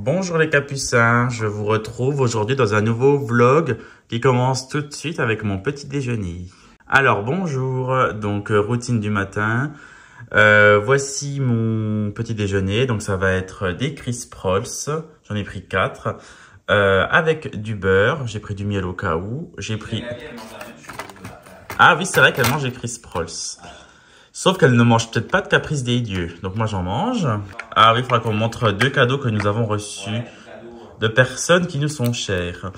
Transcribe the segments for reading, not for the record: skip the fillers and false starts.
Bonjour les capucins, je vous retrouve aujourd'hui dans un nouveau vlog qui commence tout de suite avec mon petit déjeuner. Alors bonjour, donc routine du matin, voici mon petit déjeuner, donc ça va être des crisp rolls, j'en ai pris 4, avec du beurre, j'ai pris du miel au cas où, j'ai pris... Ah oui c'est vrai qu'elle mange des crisp rolls. Sauf qu'elle ne mange peut-être pas de caprice des dieux. Donc moi j'en mange. Ah oui, il faudra qu'on montre 2 cadeaux que nous avons reçus de personnes qui nous sont chères.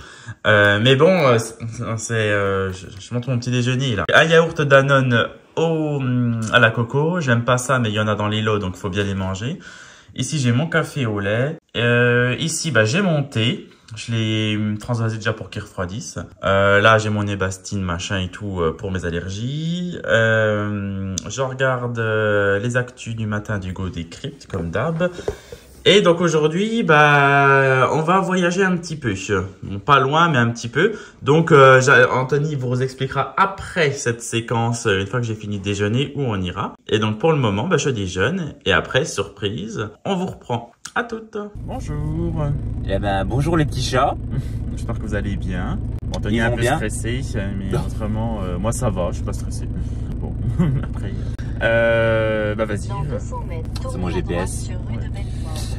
Mais bon, je montre mon petit déjeuner là. Un yaourt Danone à la coco. J'aime pas ça, mais il y en a dans les lots, donc il faut bien les manger. Ici j'ai mon café au lait. Ici j'ai mon thé. Je l'ai transvasé déjà pour qu'il refroidisse. Là, j'ai mon Nébastine, machin et tout pour mes allergies. Je regarde les actus du matin d'Hugo Décrypte, comme d'hab. Et donc aujourd'hui, on va voyager un petit peu. Bon, pas loin, mais un petit peu. Donc, Anthony vous expliquera après cette séquence, une fois que j'ai fini de déjeuner, où on ira. Et donc, pour le moment, je déjeune. Et après, surprise, on vous reprend. À toutes. Bonjour. Eh ben, bonjour les petits chats. J'espère que vous allez bien. Bon, Anthony est un peu stressé, mais autrement, moi ça va, je suis pas stressé. Bon, après... vas-y. C'est mon GPS. Ouais.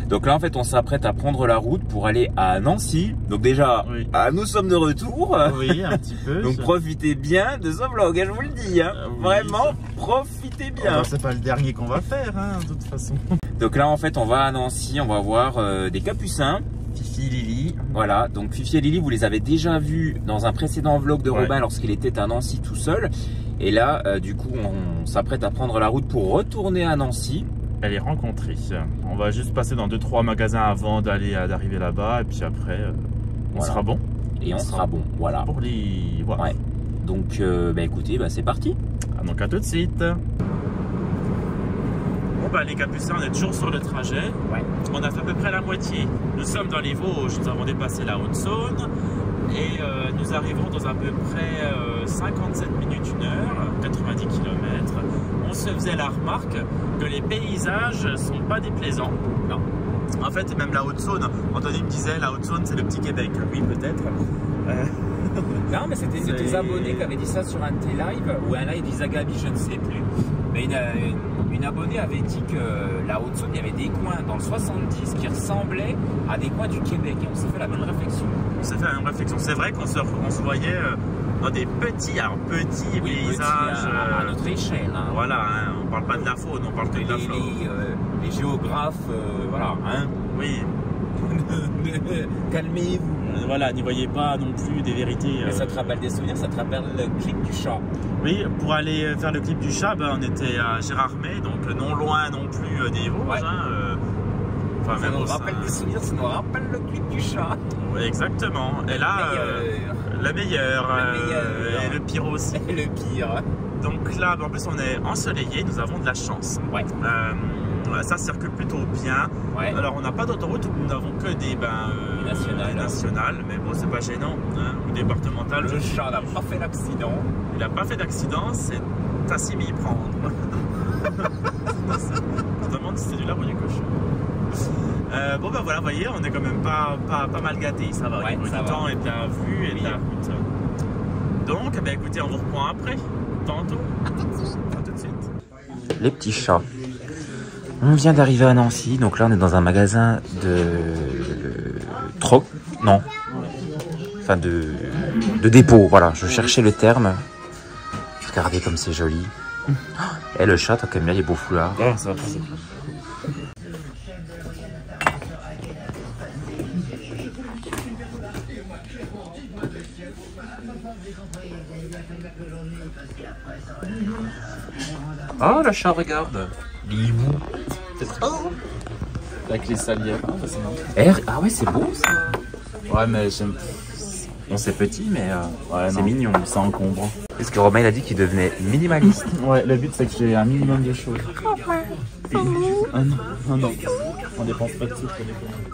Donc là, en fait, on s'apprête à prendre la route pour aller à Nancy. Donc déjà, oui. Nous sommes de retour. Oui, un petit peu. Donc profitez bien de ce vlog, je vous le dis. Hein. Oui, vraiment, profitez bien. C'est pas le dernier qu'on va faire, hein, de toute façon. Donc là, en fait, on va à Nancy, on va voir des capucins. Fifi et Lily. Voilà, donc Fifi et Lily, vous les avez déjà vus dans un précédent vlog de Robin lorsqu'il était à Nancy tout seul. Et là, du coup, on s'apprête à prendre la route pour retourner à Nancy. Elle est rencontrée. On va juste passer dans 2-3 magasins avant d'arriver là-bas. Et puis après, on sera bon. Et on sera bon, voilà. Pour les... Voilà. Ouais. Donc, écoutez, c'est parti. Donc à tout de suite. Bon les capucins, on est toujours sur le trajet. Ouais. On a fait à peu près la moitié. Nous sommes dans les Vosges, nous avons dépassé la Haute-Saône. Et nous arrivons dans à peu près 57 minutes, 1 heure, 90 km. On se faisait la remarque que les paysages ne sont pas déplaisants. Non. En fait, même la Haute-Saône, Anthony me disait, la Haute-Saône c'est le petit Québec. Oui, peut-être. Non, mais c'était des abonnés qui avaient dit ça sur un de tes lives, ou un live d'Isagabi, je ne sais plus. Mais une abonnée avait dit que la Haute-Saône, il y avait des coins dans le 70 qui ressemblaient à des coins du Québec. Et on s'est fait la même réflexion. On s'est fait la même réflexion. C'est vrai qu'on se voyait dans des petits paysages. À notre échelle. Hein. Voilà, hein, on parle pas de la faune, on parle que de la flore. Les géographes, voilà. Hein. Oui. Calmez-vous. Voilà, n'y voyez pas non plus des vérités. Mais ça te rappelle des souvenirs, ça te rappelle le clip du chat. Oui, pour aller faire le clip du chat, on était à Gérardmer, donc non loin non plus des Vosges. Ouais. Enfin, ça nous rappelle des souvenirs, ça nous rappelle le clip du chat. Oui, exactement. Et là, le meilleur. Et le pire aussi. Le pire. Donc là, en plus, on est ensoleillé, nous avons de la chance. Ouais. Ça circule plutôt bien. Ouais. Alors, on n'a pas d'autoroute, nous n'avons que des nationales, mais bon, c'est pas gênant. Hein, ou départementales. Le chat n'a pas fait d'accident. Il n'a pas fait d'accident, c'est à s'y m'y prendre. Je me demande si c'est du lard ou du cochon. Voilà, vous voyez, on est quand même pas mal gâtés, ça va. Ouais, le temps est bien vu et de la route. Donc, écoutez, on vous reprend après, tantôt. À tout de suite. Les petits chats. On vient d'arriver à Nancy, donc là on est dans un magasin de troc, non, enfin de dépôt, voilà, je cherchais le terme. Regardez comme c'est joli. Et le chat, toi qui aimes bien les beaux foulards. Oh, ça va passer. Oh, le chat, regarde. Bibou. Avec les salières. Ah ouais, c'est beau ça. Ouais, mais j'aime. Bon, c'est petit, mais c'est mignon, ça encombre. Est-ce que Romain il a dit qu'il devenait minimaliste? Ouais, le but c'est que j'ai un minimum de choses. Non, on dépense pas de sous.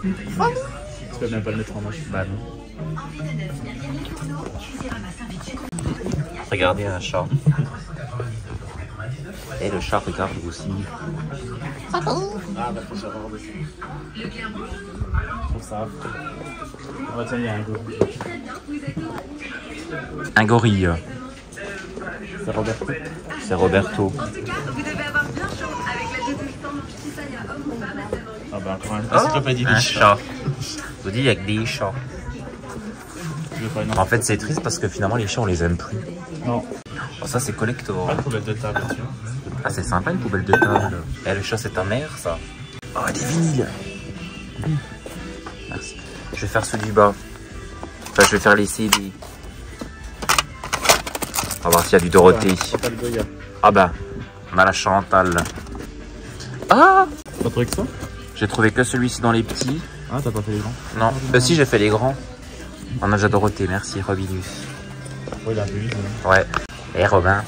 Tu peux même pas le mettre en marche. Bah non. Regardez un chat. Et le chat regarde aussi. Ah, bah faut savoir dessus. ça. On va tenir un gorille. Un gorille. C'est Roberto. C'est Roberto. En tout cas, vous devez avoir bien chaud avec la détestante Tissaya homme pour faire la saveur. Ah bah quand même. Encyclopédie Un des chat. Je vous dis, il y a que des chats. Je veux pas une En fait, c'est triste parce que finalement, les chats, on les aime plus. Non. Oh, ça, c'est collector. Pas de poubelle de table, tu vois. Ah, c'est sympa une poubelle de table. Eh, le chat, c'est ta mère, ça. Oh, des vinyles. Merci. Je vais faire ceux du bas. Enfin, je vais faire les CD. On va voir s'il y a du Dorothée. Ah bah, on a la Chantal. Ah, T'as trouvé que ça? j'ai trouvé que celui-ci dans les petits. Ah, t'as pas fait les grands? Non, si, j'ai fait les grands. On a déjà Dorothée, merci Robinus. Oui, il a vu. Ouais. Et Robin.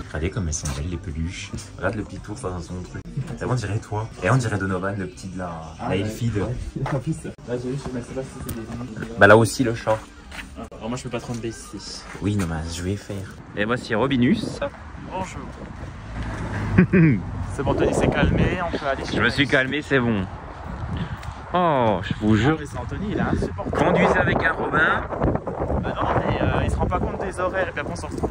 Regardez comme elles sont belles les peluches. Regarde le pitou face à son truc. Et on dirait toi. Et on dirait Donovan, le petit de la Elfide. Là, j'ai vu, je sais pas si c'est des vinyles. Bah là aussi le chat. Alors moi, je peux pas te rendre ici. Oui, non, mais je vais faire. Et voici Robinus. Bonjour. C'est bon, il s'est calmé, on peut aller sur... Je me suis calmé, c'est bon. Oh, je vous jure. C'est Anthony, il est insupportable. Conduisez avec un Robin. Bah non, mais il se rend pas compte des horaires et puis après on se retrouve...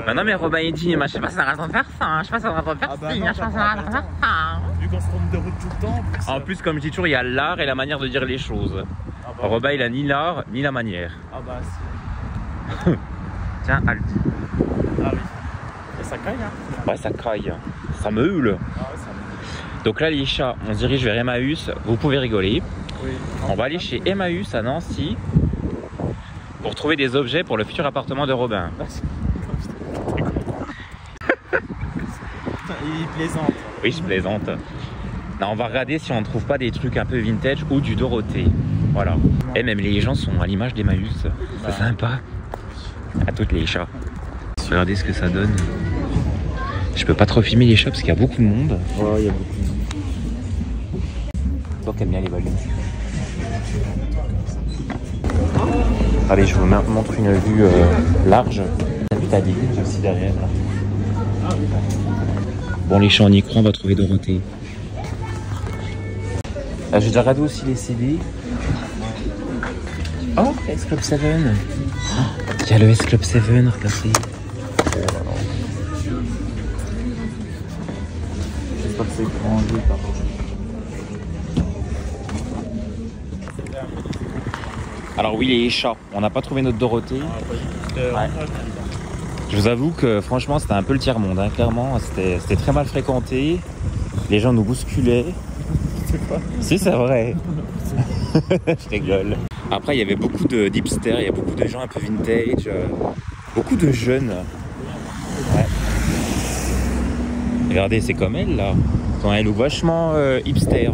Bah non, mais Robin il dit, je sais pas si ça a raison de faire ça, je sais pas si ça a raison de faire Ah bah ci, non, je sais pas si ça a raison de faire ça. Vu qu'on se trompe de route tout le temps... En plus, comme je dis toujours, il y a l'art et la manière de dire les choses. Ah bah, Robin il a ni l'art ni la manière. ah bah si. Tiens, halte. Ah oui. Et ça caille, hein? Ouais, ça caille. Ça meule. Ah ouais, ça me... Donc là, les chats, on se dirige vers Emmaüs. Vous pouvez rigoler. Oui. On va aller chez Emmaüs à Nancy pour trouver des objets pour le futur appartement de Robin. Il plaisante. Oui, je plaisante. Là, on va regarder si on ne trouve pas des trucs un peu vintage ou du Dorothée. Voilà. Et même les gens sont à l'image d'Emmaüs. C'est sympa. À toutes les chats. Regardez ce que ça donne. Je peux pas trop filmer les chats parce qu'il y a beaucoup de monde. Ouais, il y a beaucoup de monde. Toi qui aimes bien les balloons. Allez, je vous montre une vue large. T'as vu ta ligne aussi derrière là. Bon, les chats, on y croit, on va trouver Dorothée. Ah, j'ai déjà regardé aussi les CD. Oh, S Club 7. Il y a le S Club 7, regardez. J'espère que c'est grand jeu par contre. Alors oui, les chats, on n'a pas trouvé notre Dorothée. Ouais. Je vous avoue que franchement c'était un peu le tiers-monde, hein. Clairement c'était très mal fréquenté. Les gens nous bousculaient. Si, c'est vrai. Je rigole. Après il y avait beaucoup d'hipsters, il y a beaucoup de gens un peu vintage, beaucoup de jeunes. Ouais. Regardez, c'est comme elle là. Quand elle est vachement hipster.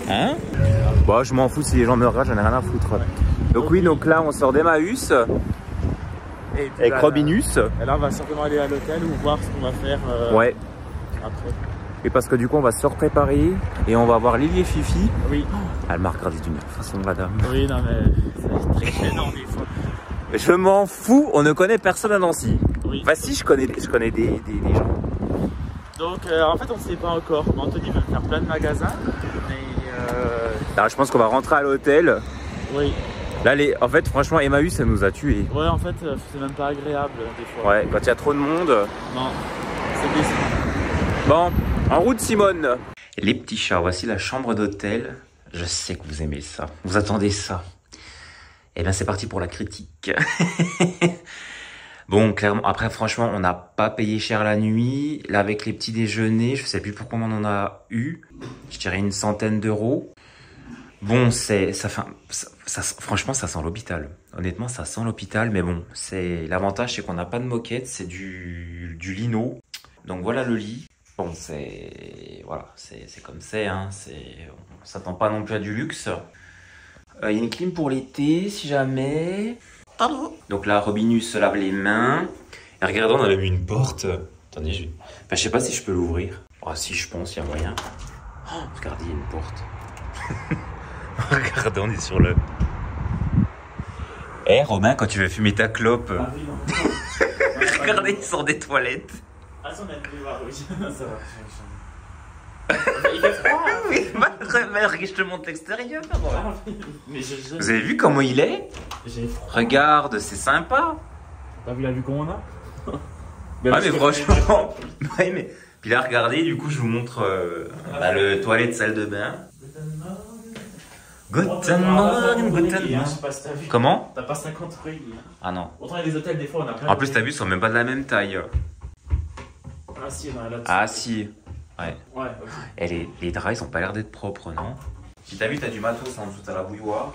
Hein? Bon, je m'en fous si les gens me regardent, j'en ai rien à foutre. Donc oui, donc là on sort d'Emmaüs avec Robinus. Et là on va certainement aller à l'hôtel ou voir ce qu'on va faire Ouais. après. Et parce que du coup on va se préparer et on va voir Lily et Fifi. Oui. Elle m'a regardé d'une façon, madame. Oui, non mais c'est très gênant des fois. Je m'en fous, on ne connaît personne à Nancy. Oui. Bah si, je connais des gens. Donc en fait on ne sait pas encore. Anthony veut faire plein de magasins. Mais Alors, je pense qu'on va rentrer à l'hôtel. oui. Là, en fait, franchement, Emmaüs, ça nous a tués. Ouais, en fait c'est même pas agréable des fois. Ouais, quand il y a trop de monde. Non, c'est décevant. Bon, en route, Simone. Les petits chats, voici la chambre d'hôtel. Je sais que vous aimez ça. Vous attendez ça. Eh bien, c'est parti pour la critique. Bon, clairement, après, franchement, on n'a pas payé cher la nuit. Là, avec les petits déjeuners, je sais plus pourquoi on en a eu. Je dirais une centaine d'euros. Bon, franchement, ça sent l'hôpital. Honnêtement, ça sent l'hôpital. Mais bon, l'avantage, c'est qu'on n'a pas de moquette. C'est du lino. Donc voilà le lit. Bon, voilà, c'est comme c'est, hein. On s'attend pas non plus à du luxe. Il y a une clim pour l'été, si jamais. Donc là, Robinus se lave les mains. Et regardez, on a même une porte. Attendez, je sais pas si je peux l'ouvrir. Ah si, je pense, il y a moyen. Oh, regardez, il y a une porte. Regardez, on est sur le... Eh, Romain, quand tu veux fumer ta clope... Ah oui, non. Regardez, ils sont des toilettes. Ah ça on a pu voir, oui. Ça Il fait froid. Oui, je te montre l'extérieur. Mais Vous avez vu comment il est? j'ai froid. Regarde, c'est sympa. T'as vu la vue qu'on a? Ah mais franchement, ouais, mais... Puis là, regardez, du coup, je vous montre le toilette salle de bain. Guten Morgen, guten Morgen. Comment? T'as pas 50 oreillers. Ah non. Autant il y a des hôtels, des fois, on a plein En plus, t'as vu, ils sont même pas de la même taille. Ah si, on a là-dessus. Ah si. Ouais. Ouais, ok. Et les draps, ils ont pas l'air d'être propres, non? Si t'as vu, t'as du matos en dessous, t'as la bouilloire.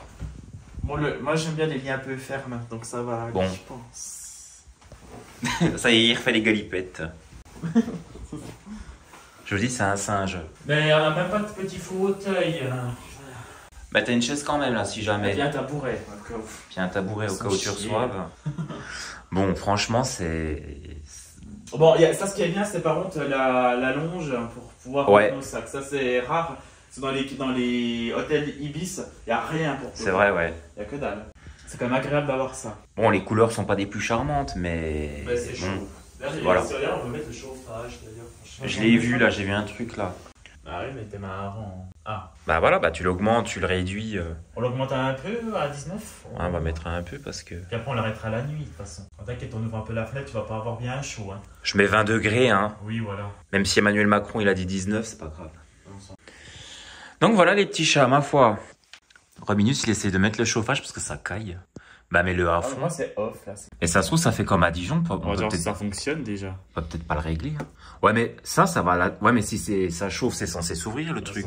Bon, moi j'aime bien les lits un peu fermes, donc ça va. Bon. Je pense. Ça y est, il refait les galipettes. Je vous dis, c'est un singe. Mais on a même pas de petit fauteuil. Bah t'as une chaise quand même là, si jamais. Il y a un tabouret. Puis un tabouret au cas où tu reçoives. Bon, franchement, c'est... Bon, ça, ce qui est bien, c'est par contre la longe pour pouvoir Ouais. mettre nos sacs. Ça, c'est rare. C'est dans les hôtels Ibis, il n'y a rien pour C'est vrai, ouais. Il n'y a que dalle. C'est quand même agréable d'avoir ça. Bon, les couleurs sont pas des plus charmantes, mais... Ouais, c'est chaud. bon. D'ailleurs, Voilà. on peut mettre le chauffage d'ailleurs. Je l'ai vu là, j'ai vu un truc là. Ah oui, mais t'es marrant. Ah. Bah voilà, bah tu l'augmentes, tu le réduis. On l'augmente un peu à 19. Ouais, on va mettre un peu parce que... Puis après, on l'arrêtera la nuit de toute façon. T'inquiète, on ouvre un peu la fenêtre, tu vas pas avoir bien chaud. Hein. Je mets 20 degrés, hein. Oui, voilà. Même si Emmanuel Macron, il a dit 19, c'est pas grave. Donc voilà les petits chats, ma foi. Robinus, il essaie de mettre le chauffage parce que ça caille. Bah mets-le à fond. Moi, c'est off là. Et ça se trouve, ça fait comme à Dijon. On peut genre, peut-être ça fonctionne déjà. on va peut-être pas le régler. Hein. Ouais, mais ça va là. Ouais, mais si ça chauffe, c'est censé s'ouvrir le truc.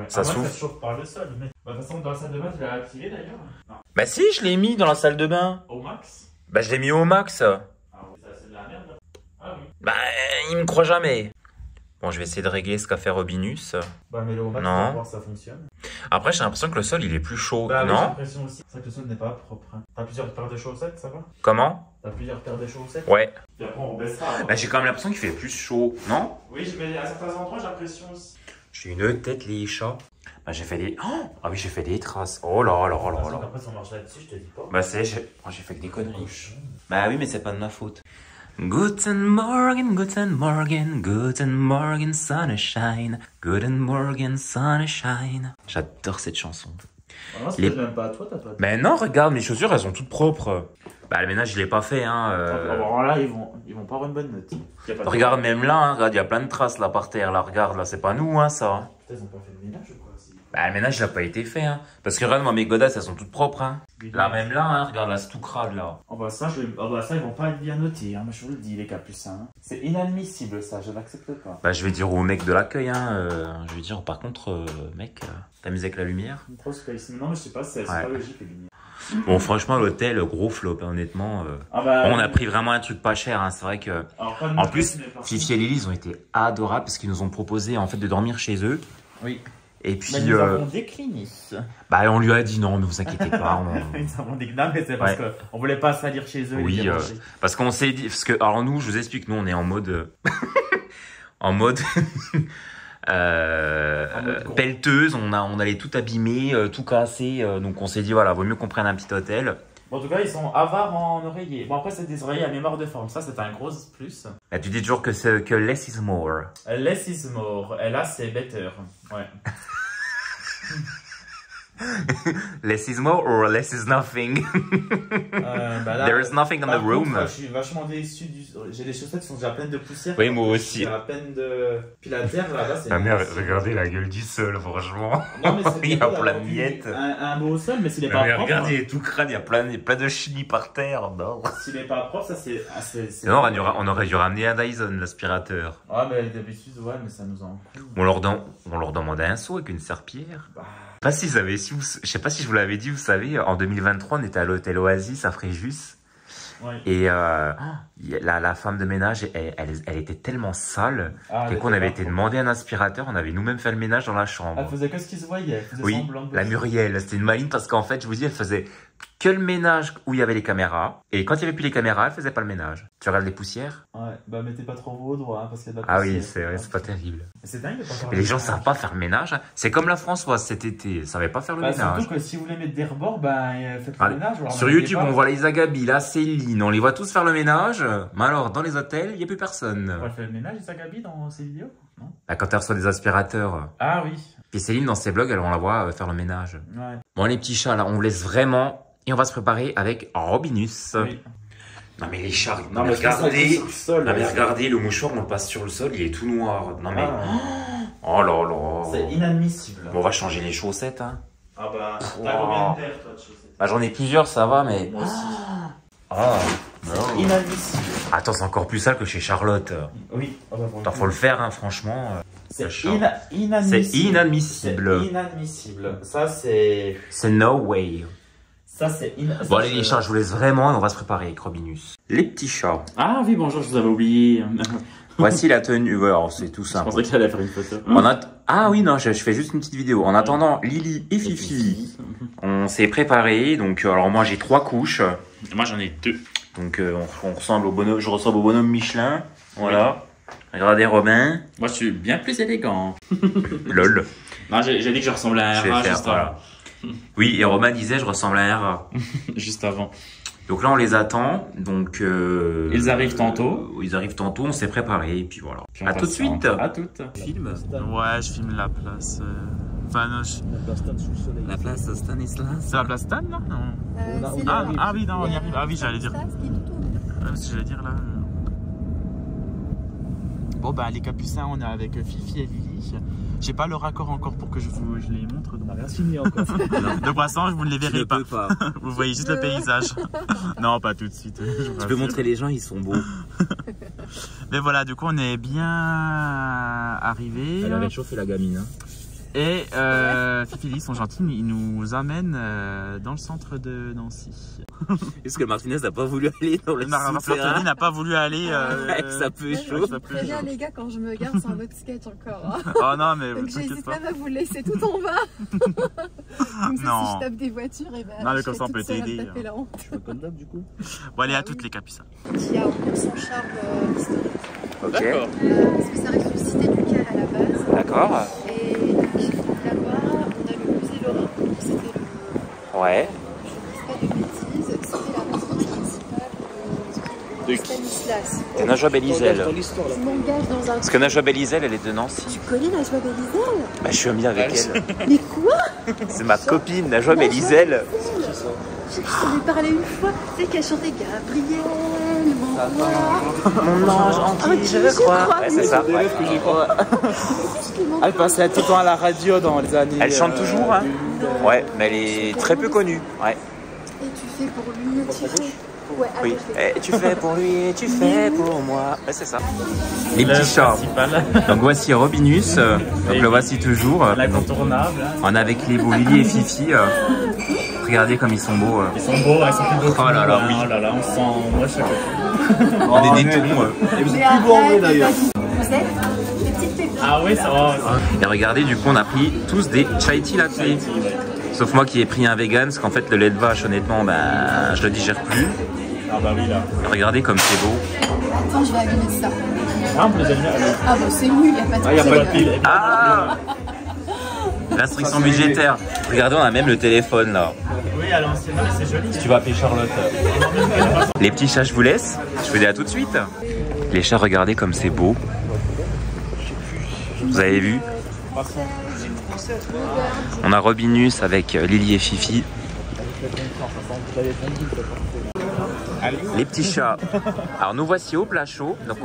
Ça s'ouvre. Ça chauffe par le sol. Mais... Bah, de toute façon, dans la salle de bain, tu l'as activé d'ailleurs. Non. Bah si, je l'ai mis dans la salle de bain. Au max. Bah je l'ai mis au max. Ah oui, ça c'est de la merde. Ah oui. Bah il me croit jamais. Bon, je vais essayer de régler ce qu'a fait Robinus. Bah, mais le au max, Non. on va voir si ça fonctionne. Après, j'ai l'impression que le sol, il est plus chaud, Bah, oui, j'ai non? l'impression aussi. C'est vrai que le sol n'est pas propre. Hein. T'as plusieurs paires de chaussettes, ça va? Comment? T'as plusieurs paires de chaussettes? Ouais. Puis après, on baissera. Alors. Bah j'ai quand même l'impression qu'il fait plus chaud, non? Oui, mais à certains endroits, j'ai l'impression aussi. J'ai une tête, les chats. Bah j'ai fait des... Oh ah oui, j'ai fait des traces. Oh là là là là là. Après, si on marche là-dessus, je te dis pas. Bah j'ai fait que des conneries. Bah oui, mais c'est pas de ma faute. Guten Morgen, guten Morgen, guten Morgen, Sonnenschein. Guten Morgen, Sonnenschein. J'adore cette chanson. Non, c'est Les- même pas à toi, t'as pas. Mais non, regarde, mes chaussures, elles sont toutes propres. Bah le ménage, je l'ai pas fait, hein. Alors là, ils vont pas avoir une bonne note. Y a pas de- Regarde, même là, hein, regarde, il y a plein de traces là par terre. Là, regarde, là, c'est pas nous, hein, ça. Putain, ils ont pas fait le ménage ou quoi? Bah le ménage, il a pas été fait, hein. Parce que regarde, moi, mes godasses, elles sont toutes propres, hein. Là, même là, hein, regarde, là, c'est tout crade, là. Oh bah ça, ils vont pas être bien notés, hein. Moi, je vous le dis, les capucins. Hein. C'est inadmissible, ça, je l'accepte pas. Bah je vais dire au mec de l'accueil, hein. Je vais dire, par contre, mec, t'amuses avec la lumière? Trop space. Non, mais je sais pas, c'est Ouais. pas logique, les lumières. Bon, franchement, l'hôtel, gros flop, hein, honnêtement. Ah bah, Bon, on a pris vraiment un truc pas cher, hein. C'est vrai que... alors, pas de En notes, plus, mais par contre- Fifi et Lily, ils ont été adorables parce qu'ils nous ont proposé, en fait, de dormir chez eux. Oui. Et puis, Mais nous avons décliné. bah, on lui a dit non, ne vous inquiétez pas. Nous avons décliné, mais c'est parce qu'on voulait pas salir chez eux. Oui, et les déranger. parce qu'on s'est dit, parce que, alors nous, je vous explique, nous, on est en mode, en mode, con. pelleteuse, on allait tout abîmer, tout casser, donc on s'est dit, voilà, vaut mieux qu'on prenne un petit hôtel. Bon, en tout cas, ils sont avares en oreiller. Bon, après, c'est des oreillers à mémoire de forme. Ça, c'est un gros plus. Là, tu dis toujours que less is more. Less is more. Et là, c'est better. Ouais. Less is more or less is nothing. Bah là, There is nothing in par the room. contre, je suis vachement déçu. J'ai des chaussettes qui sont déjà pleines de poussière. Oui, moi aussi. J'ai à peine de. Puis la terre, là-bas, c'est. Ta mère, regardez la gueule du sol, franchement. Non, mais c'est Il y a plutôt plein de d'avoir miettes. Un beau sol, mais s'il est Mais pas propre. regarde, il est tout crade, il y a plein de chenilles par terre. Non, S'il est pas propre, ça c'est. non on aurait dû ramener un Dyson, l'aspirateur. Ah, mais d'habitude, ouais, mais ça nous en coûte. On leur demandait un seau avec une serpillière. Bah. Je sais pas je sais pas si je vous l'avais dit, vous savez, en 2023, on était à l'hôtel Oasis à Fréjus. Ouais. Et la femme de ménage, elle était tellement sale qu'on avait été demander un aspirateur, on avait nous-mêmes fait le ménage dans la chambre. Elle faisait que ce qui se voyait. Elle faisait Oui, semblant de la bosser. Muriel, c'était une maligne parce qu'en fait, je vous dis, elle faisait que le ménage où il y avait les caméras. Et quand il n'y avait plus les caméras, elle faisait pas le ménage. Tu regardes les poussières? Ouais, bah mettez pas trop vos doigts, hein, parce qu'il y a de la Ah poussière. oui, c'est vrai, c'est pas terrible. Mais c'est dingue de pas faire Et le les gens ménage. savent pas faire le ménage. Hein. C'est comme la Françoise cet été, elle savait pas faire le Bah, ménage. surtout que si vous voulez mettre des rebords, bah faites le Allez, ménage. alors sur mettez YouTube, pas. on voit les Agabi, la Céline, on les voit tous faire le ménage. Mais alors, dans les hôtels, il n'y a plus personne. On va faire le ménage, Isagabi, dans ces vidéos. Bah, quand elle reçoit des aspirateurs. Ah oui. Puis Céline, dans ses vlogs, on la voit faire le ménage. Ouais. Bon, les petits chats, là, on vous laisse vraiment. Et on va se préparer avec Robinus. Oui. Non, mais les chats, Non, mais regardez. sur le sol, Non, mais là, regardez, le mouchoir, on le passe sur le sol, il est tout noir. Non, mais. Oh là là. C'est inadmissible. Bon, on va changer les chaussettes, hein. Ah bah, Wow. t'as combien de paires, toi, de chaussettes? Bah, j'en ai plusieurs, ça va, mais. Moi aussi. Ah, C'est inadmissible. attends, c'est encore plus sale que chez Charlotte. Oui. Ah bah, bon, Attends, faut le faire, hein, franchement. c'est le chat. inadmissible. C'est inadmissible. C'est inadmissible. Ça, c'est... C'est no way. Ça, c'est inadmissible. Bon, allez, les chats, je vous laisse vraiment et on va se préparer avec Robinus. Les petits chats. Ah oui, bonjour, je vous avais oublié. Voici la tenue. Ouais, alors, c'est tout Je simple. pensais que j'allais faire une photo. Ah oui, non, je fais juste une petite vidéo. En attendant, Lily et Fifi, on s'est préparés. Donc, alors moi, j'ai 3 couches. Moi, j'en ai 2. Donc, on ressemble au bonhomme, je ressemble au bonhomme Michelin. Voilà. Regardez Robin. Moi, je suis bien plus élégant. Lol. Non, j'ai dit que je ressemblais à un Je vais rat faire, juste voilà. Oui, et Romain disait, je ressemble à un rat. juste avant. Donc là, on les attend. Donc, Ils arrivent tantôt. Ils arrivent tantôt, on s'est préparés. Et puis voilà. Puis on À passe tout de suite. À toutes. Film. Ouais, je filme la place. Vanoche. La place Stanislas. C'est la place Stan, là non ah oui, non, on y arrive. Ah oui, j'allais dire. J'allais dire là. Bon, bah, les capucins, on est avec Fifi et Lily. J'ai pas le raccord encore pour que je les montre. Donc, rien signé encore. De toute façon, vous ne les verrez pas. pas. Vous voyez juste le paysage. Non, pas tout de suite. Tu peux montrer les gens, ils sont beaux. Mais voilà, du coup, on est bien arrivés. Elle avait chauffé la gamine. Hein. Et Fifi et Lily sont gentils, ils nous amènent dans le centre de Nancy. Est-ce que Martinez n'a pas voulu aller dans le Martinez n'a pas voulu aller avec sa peu chaud. Très bien les gars, quand je me garde, c'est un autre sketch encore. Hein. Oh non, mais Donc t'inquiète j'hésite pas. même à vous laisser tout en bas. Donc ça, Non. si je tape des voitures, et ben, Non, mais je comme serai ça, on peut toute seule à t'aider, me taper hein. la honte. Comme d'hab, du coup. Bon, allez, à toutes les capucins. Il y a encore son charme historique. Ok. D'accord. Parce que ça reste une cité ducale à la base. D'accord. Et donc là-bas, on a le musée Lorrain. C'était le. Ouais. Je ne dis pas de bêtises, c'était la résidence principale de Stanislas. C'est Najwa Bellisel. Je m'engage dans un. Parce que Najwa Bellisel, elle est de Nancy. Tu connais Najwa Bellisel? Bah, je suis ami avec elle. Mais quoi? C'est ma copine, Najwa Bellisel. Je t'en ai parlé une fois, tu sais qu'elle chantait Gabriel, mon roi. Mon ange entier, je crois. Ouais, c'est ça. Ouais. Elle passait tout le temps à la radio dans les années. Elle chante toujours, hein? Ouais, mais elle est très peu connue. Ouais. Et tu fais pour lui, tu fais. Ouais, Oui. attends, je vais. Et tu fais pour lui, et tu fais pour moi. Ouais, c'est ça. Les petits chats. Donc voici Robinus. Donc le voici toujours. L'incontournable. On est avec les beaux Lily et Fifi. Regardez comme ils sont beaux. Ils sont beaux, ils sont plus beaux. Oh là là, oui. Oh là là, on sent. Moi, je sais pas. On est des tons. Et vous Mais êtes plus beaux en vrai arrête, d'ailleurs. Vous êtes des petites pépites. Ah oui, ça va. Et regardez, du coup, on a pris tous des chai tea latte. Sauf moi qui ai pris un vegan, parce qu'en fait, le lait de vache, honnêtement, ben, je le digère plus. Ah bah oui, là. Regardez comme c'est beau. Attends, je vais abîmer ça. Ah, on les aime bien. Ah bah c'est nul, y a pas de Ah, il n'y a pas de pile. Ah! Restriction budgétaire. Regardez, on a même le téléphone là. Oui, à l'ancienne, mais c'est joli. Tu vas appeler Charlotte. Les petits chats, je vous laisse. Je vous dis à tout de suite. Les chats, regardez comme c'est beau. Vous avez vu? On a Robinus avec Lily et Fifi. Les petits chats. Alors nous voici au plat chaud. Donc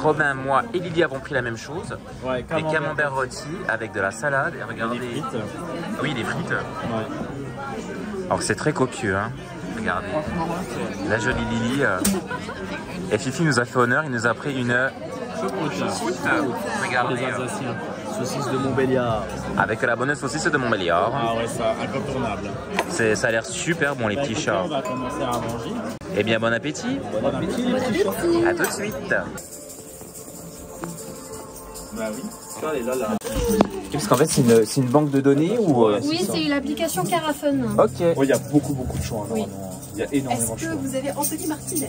Robin, moi et Lily avons pris la même chose. Ouais, Des camemberts rôtis avec de la salade. Et regardez. Des frites. Oui, des frites. Ouais. Alors c'est très copieux, hein. Regardez. La jolie Lily. Et Fifi nous a fait honneur, il nous a pris une choucroute. Regardez. Les Alsaciens. Saucisse de Montbéliard. Avec la bonne saucisse de Montbéliard. Ah ouais, ça, incontournable. Ça a l'air super bon les petits chats. On va commencer à manger. Eh bien bon appétit. Bon appétit, les petits chats. À tout de suite. Bah oui. Elle est là, là. Parce qu'en fait c'est une banque de données ou... Oui, c'est l'application Carafun. Ok. Il y a beaucoup de choix. Oui. Il y a énormément de Est-ce choix. que vous avez Anthony Martinez?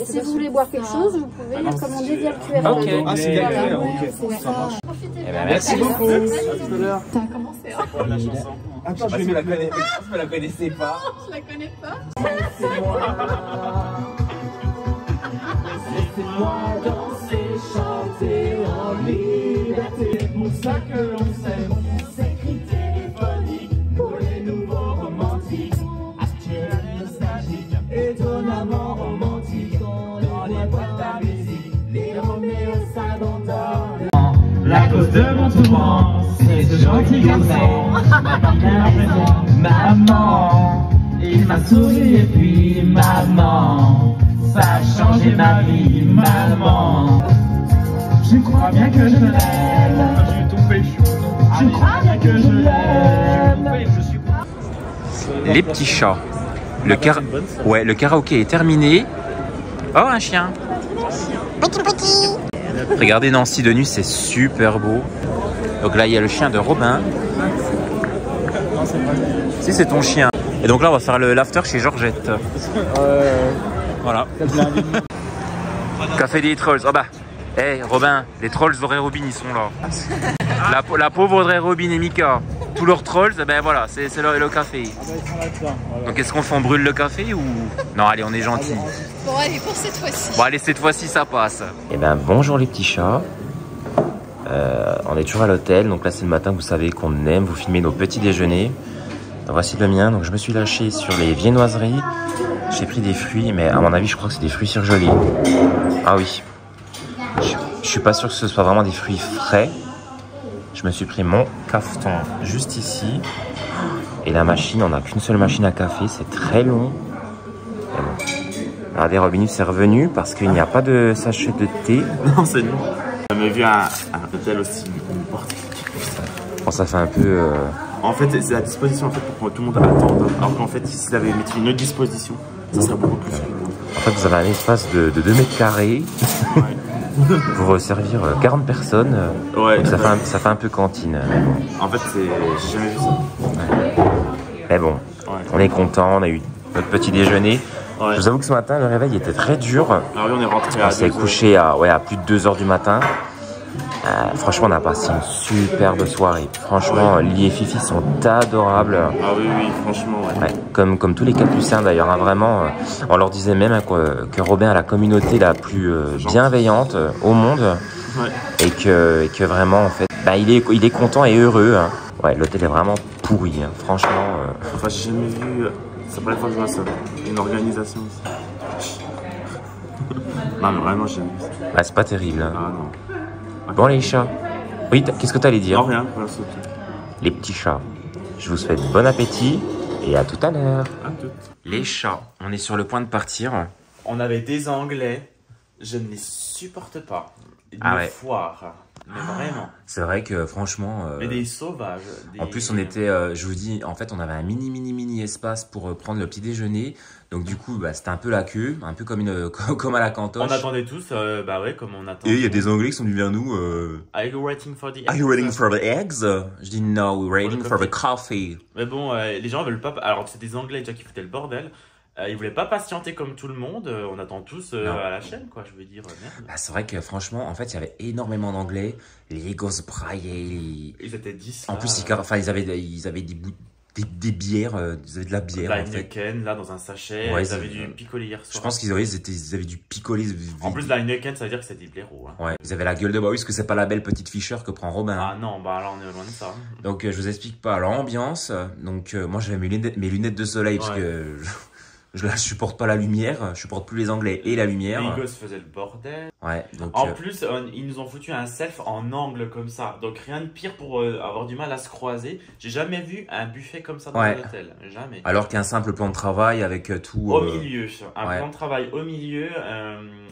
Si vous voulez boire quelque chose, vous pouvez le commander via le QR code. Ok. Ah, c'est bien Voilà. clair, Ouais, ok. c'est Ça marche. Eh ben, merci beaucoup. Tout à l'heure. T'as commencé, hein? La chanson. Attends, je la connais. Je me la connaissais pas. Je la connais pas. Laissez-moi danser, chanter. souvent, c'est ce gentil garçon, ma partenaire présent. Maman, il m'a souri et puis maman, ça a changé ma vie, maman. Je crois bien que je l'aime. Je crois bien que je l'aime. Les petits chats. Le karaoké est terminé. Oh, un chien. Regardez Nancy de nuit, c'est super beau. Donc là, il y a le chien de Robin. Si, c'est ton chien. Et donc là, on va faire l'after chez Georgette. Voilà. Café des Trolls. Oh bah, hey, Robin, les trolls d'Audrey Robin, ils sont là. La pauvre Audrey Robin et Mika. Tous leurs trolls, ben voilà, c'est le café. Donc est-ce qu'on fait, on brûle le café ou... Non, allez, on est gentil. Bon, allez, pour cette fois-ci. Bon, allez, cette fois-ci, ça passe. Eh ben, bonjour les petits chats. On est toujours à l'hôtel, donc là c'est le matin, vous savez qu'on aime vous filmer nos petits déjeuners. Donc voici le mien, donc je me suis lâché sur les viennoiseries. J'ai pris des fruits, mais à mon avis, je crois que c'est des fruits surgelés. Ah oui. Je suis pas sûr que ce soit vraiment des fruits frais. Je me suis pris mon cafeton juste ici. Et la machine, on n'a qu'une seule machine à café, c'est très long. Mais bon. Regardez, Robinus est revenu parce qu'il n'y a pas de sachet de thé. Non, c'est nous. On avait vu un hôtel aussi, une porte. Bon, ça fait un peu... En fait, c'est la disposition en fait, pour que tout le monde attende. Alors qu'en fait, s'ils avaient mis une autre disposition, ça serait beaucoup plus fluide. En fait, vous avez un espace de 2 mètres carrés. Ouais. Pour servir 40 personnes. Ouais. Donc ça fait un peu cantine. En fait, j'ai jamais vu ça. Ouais. Mais bon, ouais. On est content, on a eu notre petit déjeuner. Ouais. Je vous avoue que ce matin, le réveil était très dur. Alors oui, on est rentré on s'est couché à plus de 2 h du matin. Franchement, on a passé une superbe soirée. Franchement, Lee et Fifi sont adorables. Ah oui, oui, franchement, ouais. Ouais, comme tous les capucins d'ailleurs, hein, vraiment. On leur disait même que Robin a la communauté la plus bienveillante au monde. Ouais. Et que vraiment, en fait, bah, il est content et heureux. Hein. Ouais, l'hôtel est vraiment pourri, hein. Franchement. Enfin, j'ai jamais vu. C'est la première fois que je vois ça. Une organisation aussi. Non, mais vraiment, j'ai jamais vu ça. Bah, c'est pas terrible. Hein. Ah non. Bon les chats. Oui, qu'est-ce que tu allais dire? Non, rien, pour les petits chats. Je vous souhaite bon appétit et à tout à l'heure. À toutes. Les chats, on est sur le point de partir. On avait des Anglais, je ne les supporte pas. Une foire, mais vraiment. C'est vrai que franchement... mais des sauvages. En plus, on était, je vous dis, en fait, on avait un mini espace pour prendre le petit déjeuner. Donc du coup, bah, c'était un peu la queue, un peu comme à la cantoche. On attendait tous, bah ouais, comme on attend. Et il y a des Anglais qui sont venus vers nous. Are you waiting for the eggs? Are you waiting for the eggs? Je dis no, we're waiting for the coffee. Mais bon, les gens veulent pas. Alors c'est des Anglais déjà qui foutaient le bordel. Ils voulaient pas patienter comme tout le monde. On attend tous à la chaîne, quoi. Je veux dire, merde. Bah, c'est vrai que franchement, en fait, il y avait énormément d'anglais. Les Gosbraille. Ils étaient 10. En plus, ils avaient des bières, ils avaient de la bière. La Heineken, là, dans un sachet. Ouais, ils avaient du picolé hier soir. Je pense qu'ils avaient du picolé. En plus, la Heineken, ça veut dire que c'est des blaireaux. Hein. Ouais, ils avaient la gueule de bois. Oui, parce que c'est pas la belle petite Fischer que prend Robin. Ah non, bah là, on est loin de ça. Donc, je vous explique pas l'ambiance. Donc, moi, j'avais mes lunettes de soleil parce que je supporte pas la lumière, je supporte plus les Anglais et la lumière. Les gosses faisaient le bordel. Ouais, donc en plus, ils nous ont foutu un self en angle comme ça. Donc rien de pire pour avoir du mal à se croiser. J'ai jamais vu un buffet comme ça dans un hôtel. Jamais. Alors qu'un simple plan de travail avec tout... Au milieu. Un plan de travail au milieu,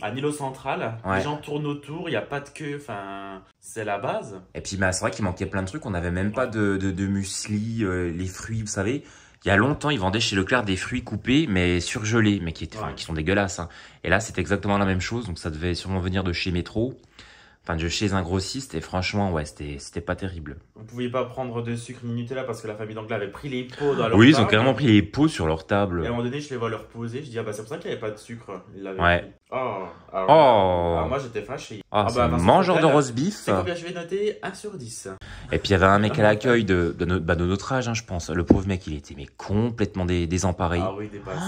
à Nilo Central. Les gens tournent autour, il n'y a pas de queue. Enfin, c'est la base. Et puis bah, c'est vrai qu'il manquait plein de trucs. On n'avait même pas de muesli, les fruits, vous savez. Il y a longtemps, ils vendaient chez Leclerc des fruits coupés, mais surgelés, mais qui sont dégueulasses. Hein. Et là, c'est exactement la même chose, donc ça devait sûrement venir de chez Métro, enfin de chez un grossiste, et franchement, ouais, c'était pas terrible. Vous ne pouviez pas prendre de sucre ni Nutella parce que la famille d'Anglais avait pris les pots dans leur table. Ils ont carrément pris les pots sur leur table. Et à un moment donné, je les vois leur poser, je dis, ah bah c'est pour ça qu'il n'y avait pas de sucre. Ils l'avaient pris. Moi j'étais fâché. C'est un mangeur de roast beef. C'est combien je vais noter? 1 sur 10. Et puis il y avait un mec à l'accueil de notre âge, hein, je pense. Le pauvre mec, il était complètement désemparé. Ah oui, dépassé.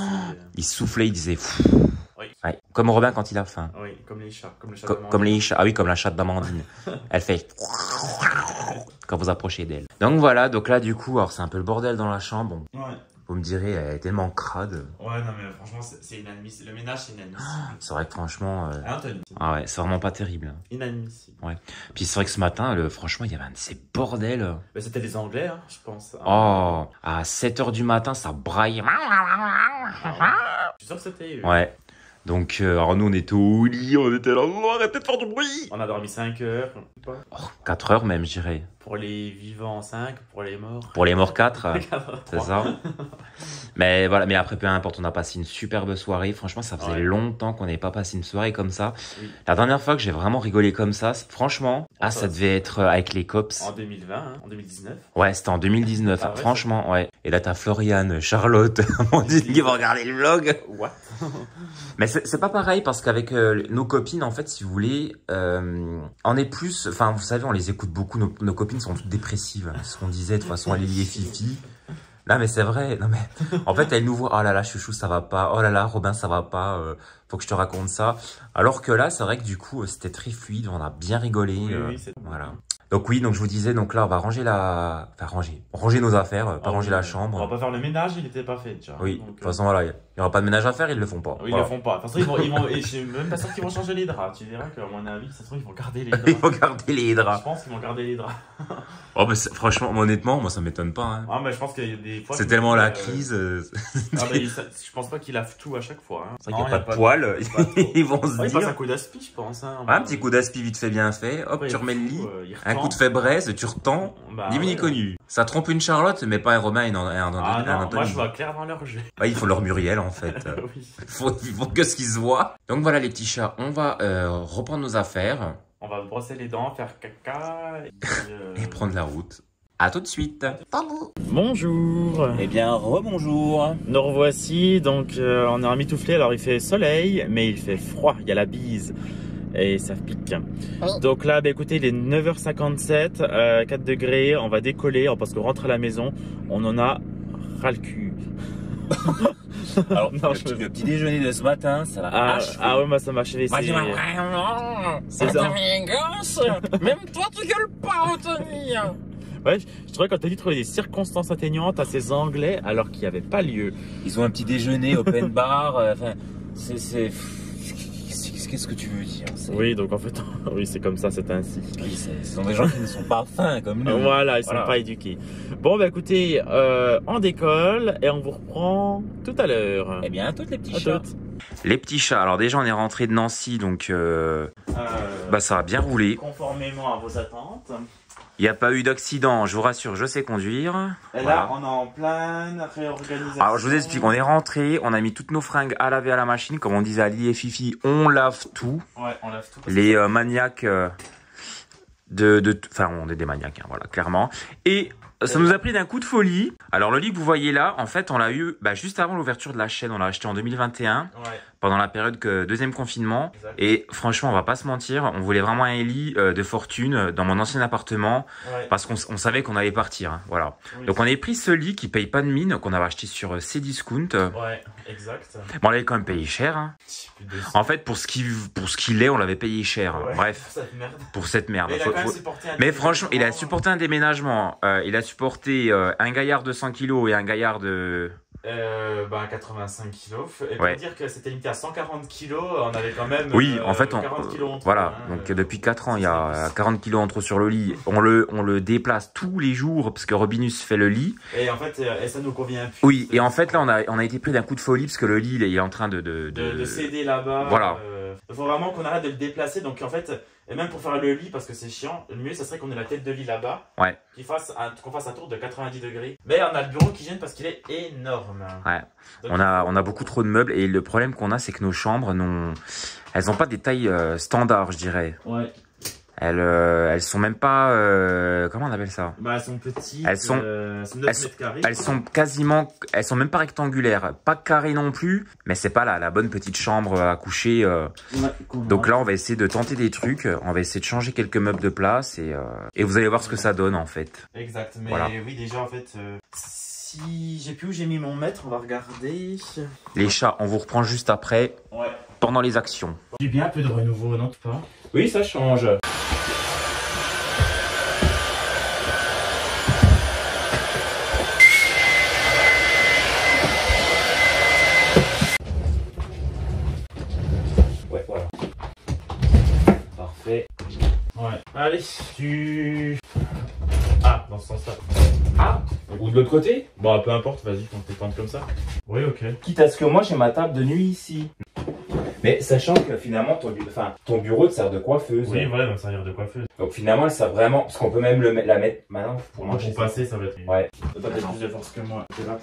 Il soufflait, il disait... Oui. Ouais, comme Robin quand il a faim. Oui, comme les chats. Comme les chats. Ah oui, comme la chatte d'Amandine. Elle fait... quand vous approchez d'elle. Donc voilà, donc là du coup, alors c'est un peu le bordel dans la chambre. Bon. Ouais. Vous me direz, elle est tellement crade. Ouais, non, mais franchement, c'est inadmissible. Le ménage, c'est inadmissible. C'est vrai que franchement... Anthony. Ah ouais, c'est vraiment pas terrible. Inadmissible. Ouais. Puis c'est vrai que ce matin, franchement, il y avait un de ces bordels. Bah, c'était les Anglais, hein, je pense. Oh, à 7h du matin, ça braille. Je suis sûr que c'était eux. Ouais. Donc, alors nous, on était au lit, on était là, oh, arrêtez de faire du bruit. On a dormi 5 heures. Oh, 4 heures même, je dirais. Pour les vivants, 5. Pour les morts. Pour les morts, 4. C'est ça. Mais voilà, mais après, peu importe, on a passé une superbe soirée. Franchement, ça faisait longtemps qu'on n'avait pas passé une soirée comme ça. Oui. La dernière fois que j'ai vraiment rigolé comme ça, franchement, ça devait être avec les cops. En 2020, hein, en 2019. Ouais, c'était en 2019. Ah ouais, franchement, ouais. Et là, t'as Floriane, Charlotte, on dit qu'ils vont regarder le vlog. What? Mais c'est pas pareil parce qu'avec nos copines, en fait, si vous voulez, on est plus... Enfin, vous savez, on les écoute beaucoup. Nos copines sont toutes dépressives. Ce qu'on disait, de toute façon, Alélie et Fifi. Non, mais c'est vrai. Non, mais en fait, elles nous voient. Oh là là, chouchou, ça va pas. Oh là là, Robin, ça va pas. Faut que je te raconte ça. Alors que là, c'est vrai que du coup, c'était très fluide. On a bien rigolé. Oui, voilà. Donc oui, donc je vous disais, donc là, on va ranger ranger nos affaires, pas ranger la chambre. On va pas faire le ménage, il était pas fait déjà. Oui, de toute façon, voilà, il n'y aura pas de ménage à faire, ils le font pas. Oui, voilà. Ils le font pas. De toute façon, je suis même pas sûr qu'ils vont changer les draps. Tu verras qu'à mon avis, ça se trouve, ils vont garder les draps. Ils vont garder les draps. Je pense qu'ils vont garder les draps. Oh, mais franchement, honnêtement, moi, ça m'étonne pas. Hein. Ah, mais je pense qu'il y a des fois. C'est tellement la crise. Je pense pas qu'ils lavent tout à chaque fois. Hein. C'est vrai qu'il n'y a pas de poils. Ils vont se dire. Il passe un coup d'aspi, je pense. Hein. Un petit coup d'aspi vite fait, bien fait. Hop, tu remets le lit. Un coup de fait braise, tu retends. Ni vu ni connu. Ça trompe une Charlotte, mais pas un Romain et un Anthony. Moi, je vois clair dans leur jeu. Ouais, il faut leur Muriel, en fait. Oui. Il faut que ce qu'ils se voient. Donc voilà, les petits chats, on va reprendre nos affaires. On va brosser les dents, faire caca. Et prendre la route. À tout de suite. Bonjour. Eh bien, rebonjour. Nous revoici, donc on est en mitouflé, alors il fait soleil, mais il fait froid, il y a la bise. Et ça pique. Donc là, bah, écoutez, il est 9h57, 4 degrés, on va décoller parce qu'on rentre à la maison, on en a ras le cul. Alors, le petit déjeuner de ce matin, ça va achever. Ah ouais, moi ça m'a achevé. C'est ça. Même toi, tu gueules pas, Anthony. Ouais, je trouvais qu'Anthony trouvait des circonstances atténuantes à ces Anglais alors qu'il n'y avait pas lieu. Ils ont un petit déjeuner open bar, enfin, qu'est-ce que tu veux dire? Oui, donc en fait, oui, c'est comme ça, c'est ainsi. Oui, ce sont des gens qui ne sont pas fins comme nous. Voilà, ils ne sont pas éduqués. Bon, bah écoutez, on décolle et on vous reprend tout à l'heure. Eh bien, à toutes les petits chats. Les petits chats, alors déjà on est rentré de Nancy, donc bah, ça a bien roulé. Conformément à vos attentes. Il n'y a pas eu d'accident, je vous rassure, je sais conduire. Et là, on est en pleine réorganisation. Alors, je vous explique, on est rentré, on a mis toutes nos fringues à laver à la machine. Comme on disait à Lily et Fifi, on lave tout. Ouais, on lave tout. Les maniaques enfin, on est des maniaques, hein, voilà, clairement. Et ça nous a pris d'un coup de folie. Alors, le lit que vous voyez là, en fait, on l'a eu juste avant l'ouverture de la chaîne. On l'a acheté en 2021. Ouais. Pendant la période deuxième confinement. Exact. Et franchement, on va pas se mentir, on voulait vraiment un lit de fortune dans mon ancien appartement, parce qu'on savait qu'on allait partir. Hein, voilà. Oui. Donc on avait pris ce lit qui paye pas de mine, qu'on avait acheté sur Cdiscount. Ouais, exact. Bon, on l'avait quand même payé cher. Hein. En fait, pour ce qu'il est, on l'avait payé cher. Ouais, bref, pour cette merde. Mais franchement, il a supporté un déménagement. Il a supporté un gaillard de 100 kg et un gaillard de... 85 kilos. Et pour dire que c'était limité à 140 kilos, on avait quand même oui, en fait, 40 kilos en trop. Voilà, hein, donc depuis 4 ans, il y a 40 kilos en trop sur le lit. On le déplace tous les jours parce que Robinus fait le lit. Et en fait, ça nous convient plus. Oui, et en fait, là, on a été pris d'un coup de folie parce que le lit, il est en train de céder là-bas. Voilà. Il faut vraiment qu'on arrête de le déplacer. Donc en fait, et même pour faire le lit, parce que c'est chiant, le mieux, ça serait qu'on ait la tête de lit là-bas. Ouais. Qu'on fasse un tour de 90 degrés. Mais on a le bureau qui gêne parce qu'il est énorme. Ouais. Donc, on a beaucoup trop de meubles et le problème qu'on a, c'est que nos chambres, elles n'ont pas des tailles standards, je dirais. Ouais. Elles sont même pas comment on appelle ça? Elles sont petites. Elles sont 9 mètres carrés. Elles sont même pas rectangulaires, pas carrées non plus, mais c'est pas la bonne petite chambre à coucher. Donc là, on va essayer de tenter des trucs, on va essayer de changer quelques meubles de place et vous allez voir ce que ça donne en fait. Exact. Mais voilà. Oui, déjà en fait. Si j'ai plus où j'ai mis mon mètre, on va regarder. Les chats, on vous reprend juste après. Ouais. Pendant les actions. Du bien un peu de renouveau, non pas? Oui, ça change. Allez, tu... Ah, dans ce sens-là. Ah, ou de l'autre côté? Bon, peu importe, vas-y, on t'étend comme ça. Oui, ok. Quitte à ce que moi j'ai ma table de nuit ici. Mais sachant que finalement ton bureau te sert de coiffeuse. Oui, voilà, donc ça sert de coiffeuse. Donc finalement elle sert vraiment, parce qu'on peut même la mettre maintenant pour manger. Pour passer, ça va être... Ouais. T'as peut-être plus de force que moi. T'es là.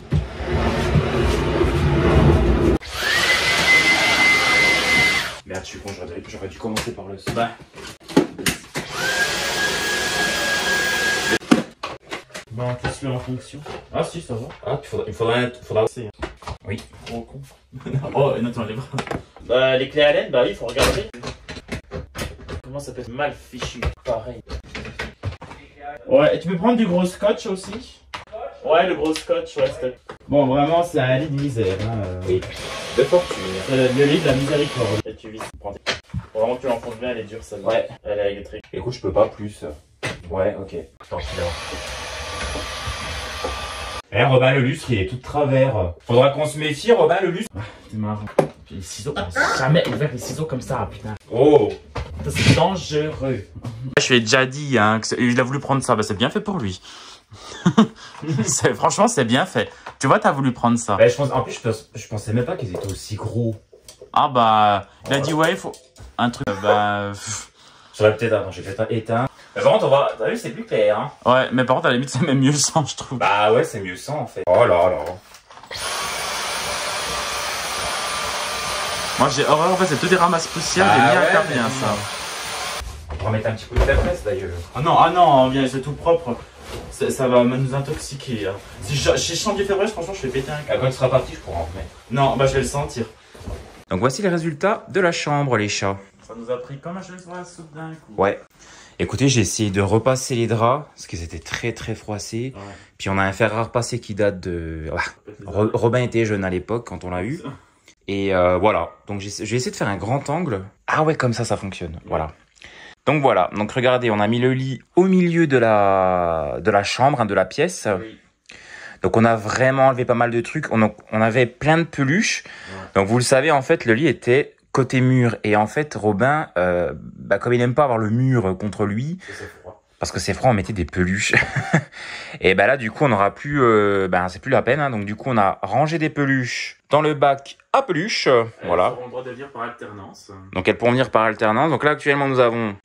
Merde, je suis con, j'aurais dû commencer par le son. Bah. Bon, tu se met en fonction. Ah si, ça va. Ah, il faudra... Oui. Gros con. Oh, non, attends, les bras. Bah, les clés à laine, bah oui, il faut regarder. Comment ça peut être mal fichu. Pareil. Ouais, et tu peux prendre du gros scotch aussi? Ouais, le gros scotch, ouais, c'était... Bon, vraiment, c'est un lit de misère, hein. Oui. De fortune. C'est le lit de la miséricorde. Et tu vis, prends. Faut vraiment que tu l'enfonces bien, elle est dure, celle-là. Ouais. Elle est électrique. Écoute, je peux pas plus. Ouais, ok. Tant pis alors. Eh, Robin le lustre, il est tout de travers. Faudra qu'on se méfie, Robin le lustre. Ah, c'est marrant. Puis les ciseaux, jamais ouvert les ciseaux comme ça, putain. Oh. Ça, c'est dangereux. Je lui ai déjà dit, hein, qu'il a voulu prendre ça. Bah, c'est bien fait pour lui. Franchement, c'est bien fait. Tu vois, t'as voulu prendre ça. Bah, en plus, je pensais même pas qu'ils étaient aussi gros. Ah bah, il a dit ouais, il faut un truc. Bah, J'aurais peut-être... Attends, j'ai peut-être éteint. Mais par contre, t'as vu, c'est plus clair, hein. ouais, mais par contre, à la limite, c'est même mieux sans, je trouve. Bah ouais, c'est mieux sans, en fait. Oh là là. Moi, j'ai horreur, en fait, c'est tout des ramasses-poussières, j'ai mis à faire bien, ça. On va mettre un petit coup de presse, d'ailleurs. Ah non, bien, c'est tout propre. Ça va nous intoxiquer, là. Si je sens du février, franchement, je fais péter un câble. Quand tu seras parti, je pourrai en remettre. Non, bah, je vais le sentir. Donc voici les résultats de la chambre, les chats. Ça nous a pris comme un cheveu sur la soupe d'un coup. Ouais. Écoutez, j'ai essayé de repasser les draps, parce qu'ils étaient très très froissés. Ouais. Puis on a un fer à repasser qui date de... Robin était jeune à l'époque, quand on l'a eu. Et voilà. Donc j'ai essayé de faire un grand angle. Ah ouais, comme ça fonctionne. Ouais. Voilà. Donc voilà. Donc regardez, on a mis le lit au milieu de la chambre, hein, de la pièce. Oui. Donc on a vraiment enlevé pas mal de trucs. On avait plein de peluches. Ouais. Donc vous le savez, en fait, le lit était côté mur. Et en fait, Robin, comme il n'aime pas avoir le mur contre lui, parce que c'est froid, on mettait des peluches. Et là, du coup, on n'aura plus... c'est plus la peine. Hein. Donc du coup, on a rangé des peluches dans le bac à peluches. Voilà. Elles auront le droit de venir par alternance. Donc elles pourront venir par alternance. Donc là, actuellement, nous avons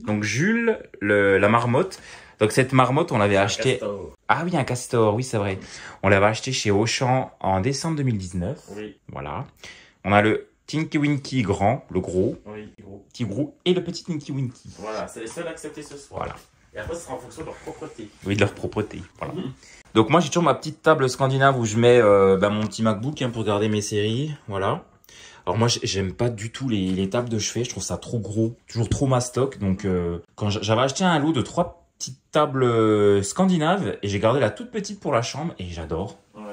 donc Jules, la marmotte. Donc cette marmotte, on l'avait acheté... Ah oui, un castor, oui c'est vrai. On l'avait acheté chez Auchan en décembre 2019. Oui. Voilà. On a le Tinky Winky grand, le gros. Oui, gros. Petit gros. Et le petit Tinky Winky. Voilà, c'est les seuls acceptés ce soir. Voilà. Et après, ce sera en fonction de leur propreté. Oui, de leur propreté. Voilà. Donc moi, j'ai toujours ma petite table scandinave où je mets mon petit MacBook pour regarder mes séries. Voilà. Alors moi, j'aime pas du tout les tables de chevet. Je trouve ça trop gros. Toujours trop mastoc. Donc quand j'avais acheté un lot de 3 petite table scandinave et j'ai gardé la toute petite pour la chambre et j'adore. Ouais.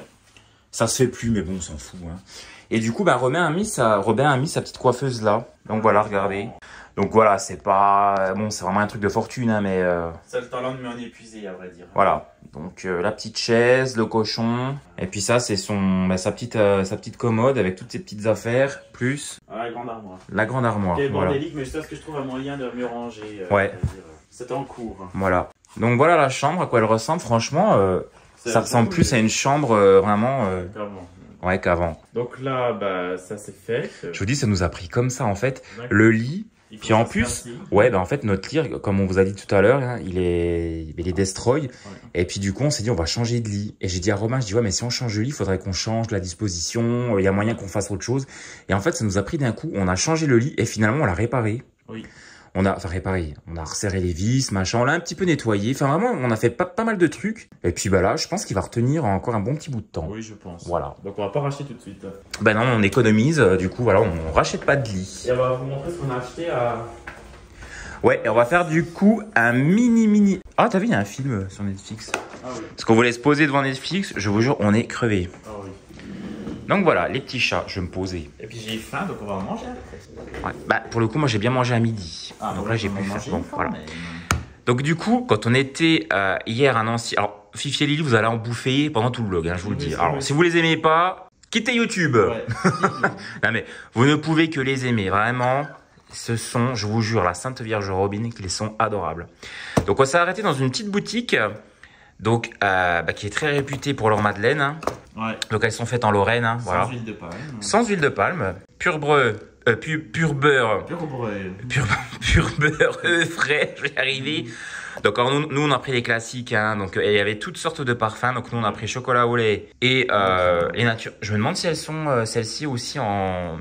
Ça se fait plus mais bon on s'en fout. Hein. Et du coup Robin a mis sa petite coiffeuse là. Donc voilà, regardez. Donc voilà, c'est pas bon, c'est vraiment un truc de fortune hein, mais ça le talent de m'en épuiser à vrai dire. Voilà. Donc la petite chaise, le cochon et puis ça c'est sa petite commode avec toutes ses petites affaires plus la grande armoire. La grande armoire. C'est bordélique mais c'est ce que je trouve un moyen de mieux ranger. Ouais. C'est en cours. Voilà. Donc voilà la chambre, à quoi elle ressemble. Franchement, ça ressemble plus à une chambre vraiment... Qu'avant. Ouais, qu'avant. Donc là, ça c'est fait. Je vous dis, ça nous a pris comme ça en fait. Le lit. Puis en plus, en fait, notre lit, comme on vous a dit tout à l'heure, hein, il est destroy. Ouais. Et puis du coup, on s'est dit, on va changer de lit. Et j'ai dit à Romain, je dis, ouais, mais si on change de lit, il faudrait qu'on change la disposition. Il y a moyen qu'on fasse autre chose. Et en fait, ça nous a pris d'un coup. On a changé le lit et finalement, on l'a réparé. Oui. On a réparé, on a resserré les vis, machin, on l'a un petit peu nettoyé. Enfin vraiment, on a fait pas mal de trucs. Et puis là, je pense qu'il va retenir encore un bon petit bout de temps. Oui, je pense. Voilà. Donc on va pas racheter tout de suite. Non, on économise. Du coup, voilà, on rachète pas de lit. Et on va vous montrer ce qu'on a acheté à... Ouais, et on va faire du coup un mini... Ah, t'as vu, il y a un film sur Netflix. Ah oui. Parce qu'on voulait se poser devant Netflix, je vous jure, on est crevés. Ah oui. Donc voilà, les petits chats, je vais me poser. Et puis j'ai faim, donc on va en manger. Ouais, pour le coup, moi j'ai bien mangé à midi. Ah, donc là j'ai pu faire. Bon, voilà. Mais... Donc du coup, quand on était hier à Nancy, alors Fifi et Lily, vous allez en bouffer pendant tout le vlog, hein, je vous le dis. Alors si vous les aimez pas, quittez YouTube. Ouais. Non mais vous ne pouvez que les aimer, vraiment. Ce sont, je vous jure, la Sainte Vierge Robine, qu'ils sont adorables. Donc, on s'est arrêté dans une petite boutique, donc qui est très réputée pour leurs madeleines. Hein. Ouais. Donc, elles sont faites en Lorraine. Hein, Sans voilà. huile de palme. Sans huile de palme. Pur beurre. Pur beurre. Pur beurre frais, je vais y arriver. Donc nous on a pris les classiques, hein, donc il y avait toutes sortes de parfums. Donc nous on a pris chocolat au lait et les natures. Je me demande si elles sont celles-ci aussi en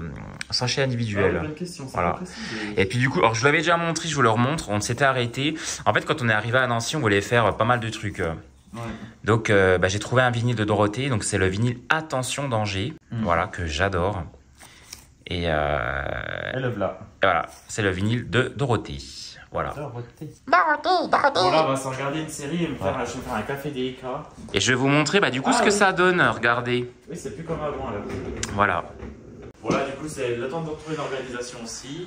sachet individuel. Bonne question, voilà. Et puis du coup, alors je l'avais déjà montré, je vous le remontre. On s'était arrêté. En fait, quand on est arrivé à Nancy, on voulait faire pas mal de trucs. Ouais. Donc j'ai trouvé un vinyle de Dorothée. Donc c'est le vinyle Attention Danger, voilà, que j'adore. Et le voilà. Voilà, c'est le vinyle de Dorothée. Voilà. Voilà, on va se regarder une série et je vais me faire un café DK. Et je vais vous montrer du coup ce que ça donne. Regardez. Oui, c'est plus comme avant là. Voilà. Voilà, du coup, c'est le temps de retrouver une organisation aussi.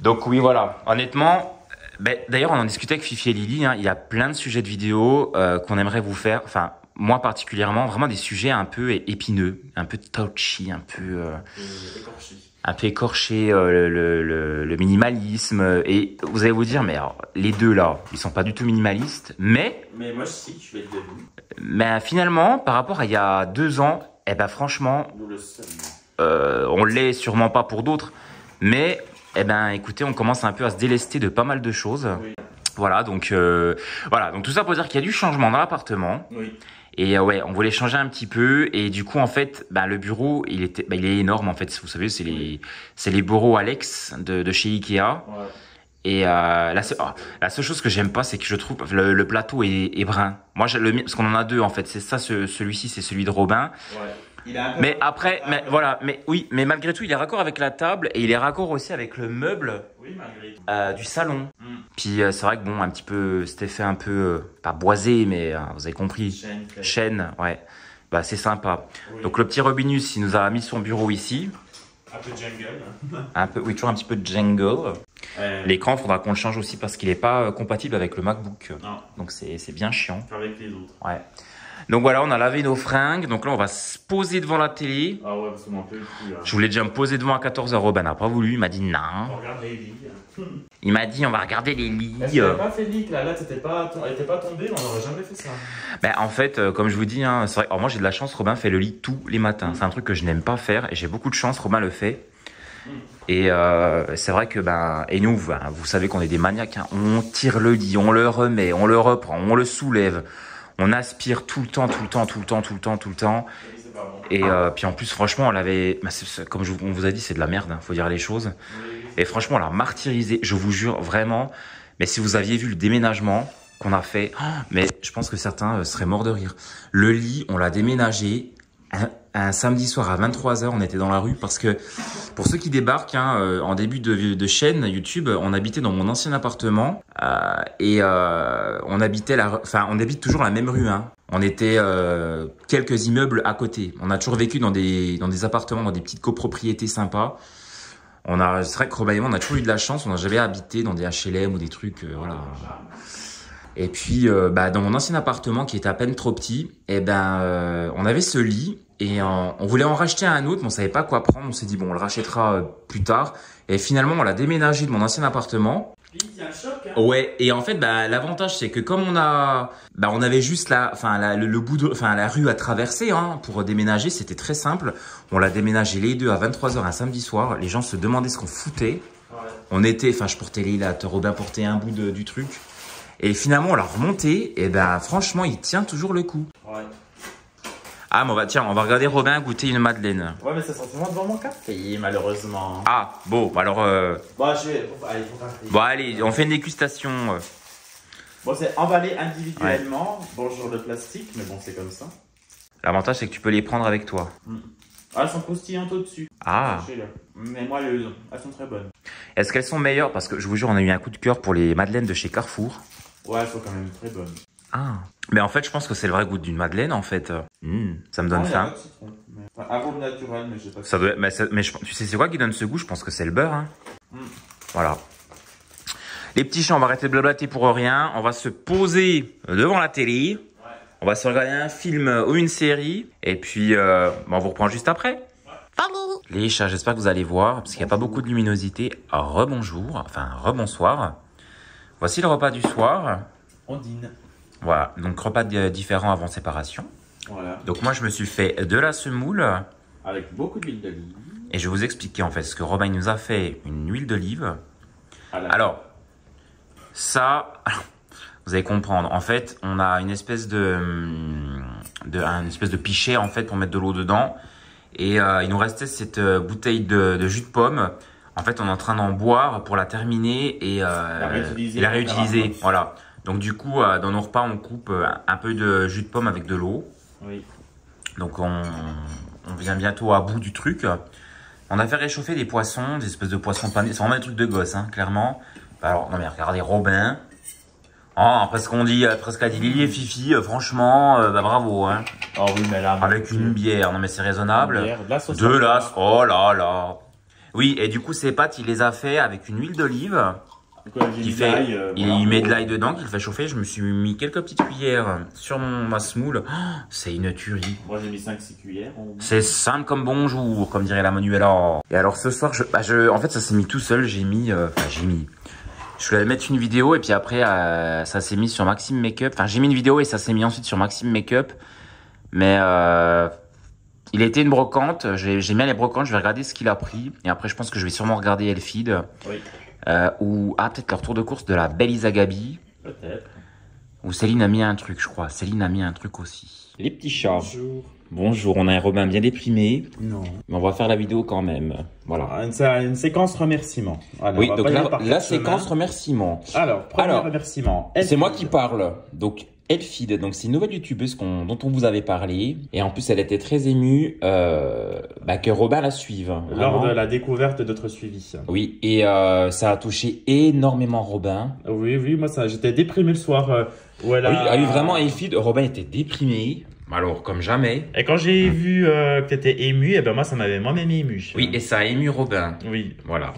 Donc oui, voilà. Honnêtement, d'ailleurs, on en discutait avec Fifi et Lily. Hein, il y a plein de sujets de vidéos qu'on aimerait vous faire. Enfin, moi particulièrement, vraiment des sujets un peu épineux, un peu touchy, un peu écorché, le minimalisme. Et vous allez vous dire, mais alors, les deux là, ils sont pas du tout minimalistes, mais moi aussi, je vais être debout. Mais finalement, par rapport à il y a 2 ans, franchement, on l'est sûrement pas pour d'autres, mais écoutez, on commence un peu à se délester de pas mal de choses. Oui. Voilà, donc tout ça pour dire qu'il y a du changement dans l'appartement. Oui. Et ouais, on voulait changer un petit peu. Et du coup, en fait, le bureau, il est énorme. En fait, vous savez, c'est les bureaux Alex de chez Ikea. Ouais. Et la seule chose que j'aime pas, c'est que je trouve le plateau est brun. Moi, parce qu'on en a 2 en fait. C'est ça, celui-ci, c'est celui de Robin. Ouais. Mais après, mais malgré tout, il est raccord avec la table et il est raccord aussi avec le meuble du salon. Puis c'est vrai que bon, un petit peu, cet effet un peu, pas boisé, mais vous avez compris. Chêne, ouais. C'est sympa. Oui. Donc le petit Robinus, il nous a mis son bureau ici. Un peu jungle. Oui, toujours un petit peu de jungle. L'écran, il faudra qu'on le change aussi parce qu'il n'est pas compatible avec le MacBook. Non. Donc c'est bien chiant. Avec les autres. Ouais. Donc voilà, on a lavé nos fringues. Donc là, on va se poser devant la télé. Ah ouais, parce qu'on en peut plus. Je voulais déjà me poser devant à 14h. Robin n'a pas voulu. Il m'a dit non. On regarde les lits. Il m'a dit on va regarder les lits. Est-ce qu'il n'avait pas fait de lit là? Elle n'était pas tombée, on n'aurait jamais fait ça. En fait, comme je vous dis, hein, c'est vrai. Alors moi, j'ai de la chance. Robin fait le lit tous les matins. C'est un truc que je n'aime pas faire et j'ai beaucoup de chance. Robin le fait. Et c'est vrai que et nous, vous savez qu'on est des maniaques. Hein. On tire le lit, on le remet, on le reprend, on le soulève. On aspire tout le temps. Et puis en plus, franchement, on l'avait... comme on vous a dit, c'est de la merde, hein, faut dire les choses. Et franchement, on l'a martyrisé, je vous jure, vraiment. Mais si vous aviez vu le déménagement qu'on a fait, mais je pense que certains seraient morts de rire. Le lit, on l'a déménagé un samedi soir à 23h, on était dans la rue parce que, pour ceux qui débarquent, en début de chaîne YouTube, on habitait dans mon ancien appartement on habite toujours la même rue. Hein. On était quelques immeubles à côté. On a toujours vécu dans des appartements, dans des petites copropriétés sympas. C'est vrai que Robin et moi, on a toujours eu de la chance. On n'a jamais habité dans des HLM ou des trucs, voilà. Et puis, dans mon ancien appartement qui était à peine trop petit, on avait ce lit et on voulait en racheter un autre, mais on savait pas quoi prendre. On s'est dit bon, on le rachètera plus tard. Et finalement, on l'a déménagé de mon ancien appartement. Il y a un choc. Hein. Ouais. Et en fait, l'avantage c'est que comme on avait juste la rue à traverser pour déménager, c'était très simple. On l'a déménagé les deux à 23h un samedi soir. Les gens se demandaient ce qu'on foutait. Ouais. On était, je portais les lattes, Robin portait un bout du truc. Et finalement, on l'a remonté, et franchement, il tient toujours le coup. Ouais. Ah, mais on va regarder Robin goûter une madeleine. Ouais, mais ça sent vraiment devant mon café, malheureusement. Ah, bon, alors... Allez, allez, on fait une dégustation. Bon, c'est emballé individuellement. Ouais. Bonjour le plastique, mais bon, c'est comme ça. L'avantage, c'est que tu peux les prendre avec toi. Ah, elles sont croustillantes au-dessus. Ah. Mais moelleuses, elles sont très bonnes. Est-ce qu'elles sont meilleures? Parce que je vous jure, on a eu un coup de cœur pour les madeleines de chez Carrefour. Ouais, elles sont quand même très bonnes. Ah. Mais en fait, je pense que c'est le vrai goût d'une madeleine, en fait. Ça me donne faim. Arôme naturel, mais je sais pas. Ça doit... tu sais, c'est quoi qui donne ce goût? Je pense que c'est le beurre. Hein. Voilà. Les petits chats, on va arrêter de blablater pour rien. On va se poser devant la télé. Ouais. On va se regarder un film ou une série. Et puis, on vous reprend juste après. Les chats, j'espère que vous allez voir, parce qu'il n'y a pas beaucoup de luminosité. Rebonjour, enfin rebonsoir. Voici le repas du soir. On dîne. Voilà, donc repas différents avant séparation. Voilà. Donc moi je me suis fait de la semoule. Avec beaucoup d'huile d'olive. Et je vais vous expliquer en fait ce que Robin nous a fait, une huile d'olive. Voilà. Alors, ça, vous allez comprendre. En fait, on a une espèce de pichet en fait pour mettre de l'eau dedans. Et il nous restait cette bouteille de jus de pomme. En fait, on est en train d'en boire pour la terminer et la réutiliser. Voilà. Donc du coup, dans nos repas, on coupe un peu de jus de pomme avec de l'eau. Oui. Donc on vient bientôt à bout du truc. On a fait réchauffer des poissons, des espèces de poissons panés. C'est vraiment des trucs de gosse, hein, clairement. Alors, non mais regardez, Robin. Oh, presque on dit, presque à dit Lily et Fifi, franchement, bah bravo, hein. Oh oui, mais là. Avec une bière, non mais c'est raisonnable. Une bière, de la sauce. De la, oh là là. Oui, et du coup, ces pâtes, il les a fait avec une huile d'olive. Il met de l'ail dedans, qu'il fait chauffer. Je me suis mis quelques petites cuillères sur ma semoule. Oh, c'est une tuerie. Moi, j'ai mis 5-6 cuillères. C'est simple comme bonjour, comme dirait la Manuela. Et alors, ce soir, en fait, ça s'est mis tout seul. Je voulais mettre une vidéo et puis après, ça s'est mis sur Maxime Makeup. Enfin, j'ai mis une vidéo et ça s'est mis ensuite sur Maxime Makeup. Mais il a été une brocante. J'ai mis les brocantes. Je vais regarder ce qu'il a pris. Et après, je pense que je vais sûrement regarder Elfid. Oui. Ou peut-être leur tour de course de la belle Isa Gabi. Peut-être. Ou Céline a mis un truc, je crois. Céline a mis un truc aussi. Les petits chats. Bonjour. Bonjour, on a un Robin bien déprimé. Non. Mais on va faire la vidéo quand même. Voilà. Une séquence remerciements. Alors, oui, donc la séquence remerciements. Alors, premier remerciement. C'est moi qui parle. Donc, Elfid, donc c'est une nouvelle youtubeuse dont on vous avait parlé. Et en plus, elle était très émue que Robin la suive. Lors de la découverte d'autres suivis. Oui, et ça a touché énormément Robin. Oui, moi j'étais déprimé le soir. Où elle a... Oui, vraiment, Elfid, Robin était déprimé. Alors, comme jamais. Et quand j'ai vu que tu étais ému, et ben moi, ça m'avait moi-même ému. Oui, et ça a ému Robin. Oui. Voilà.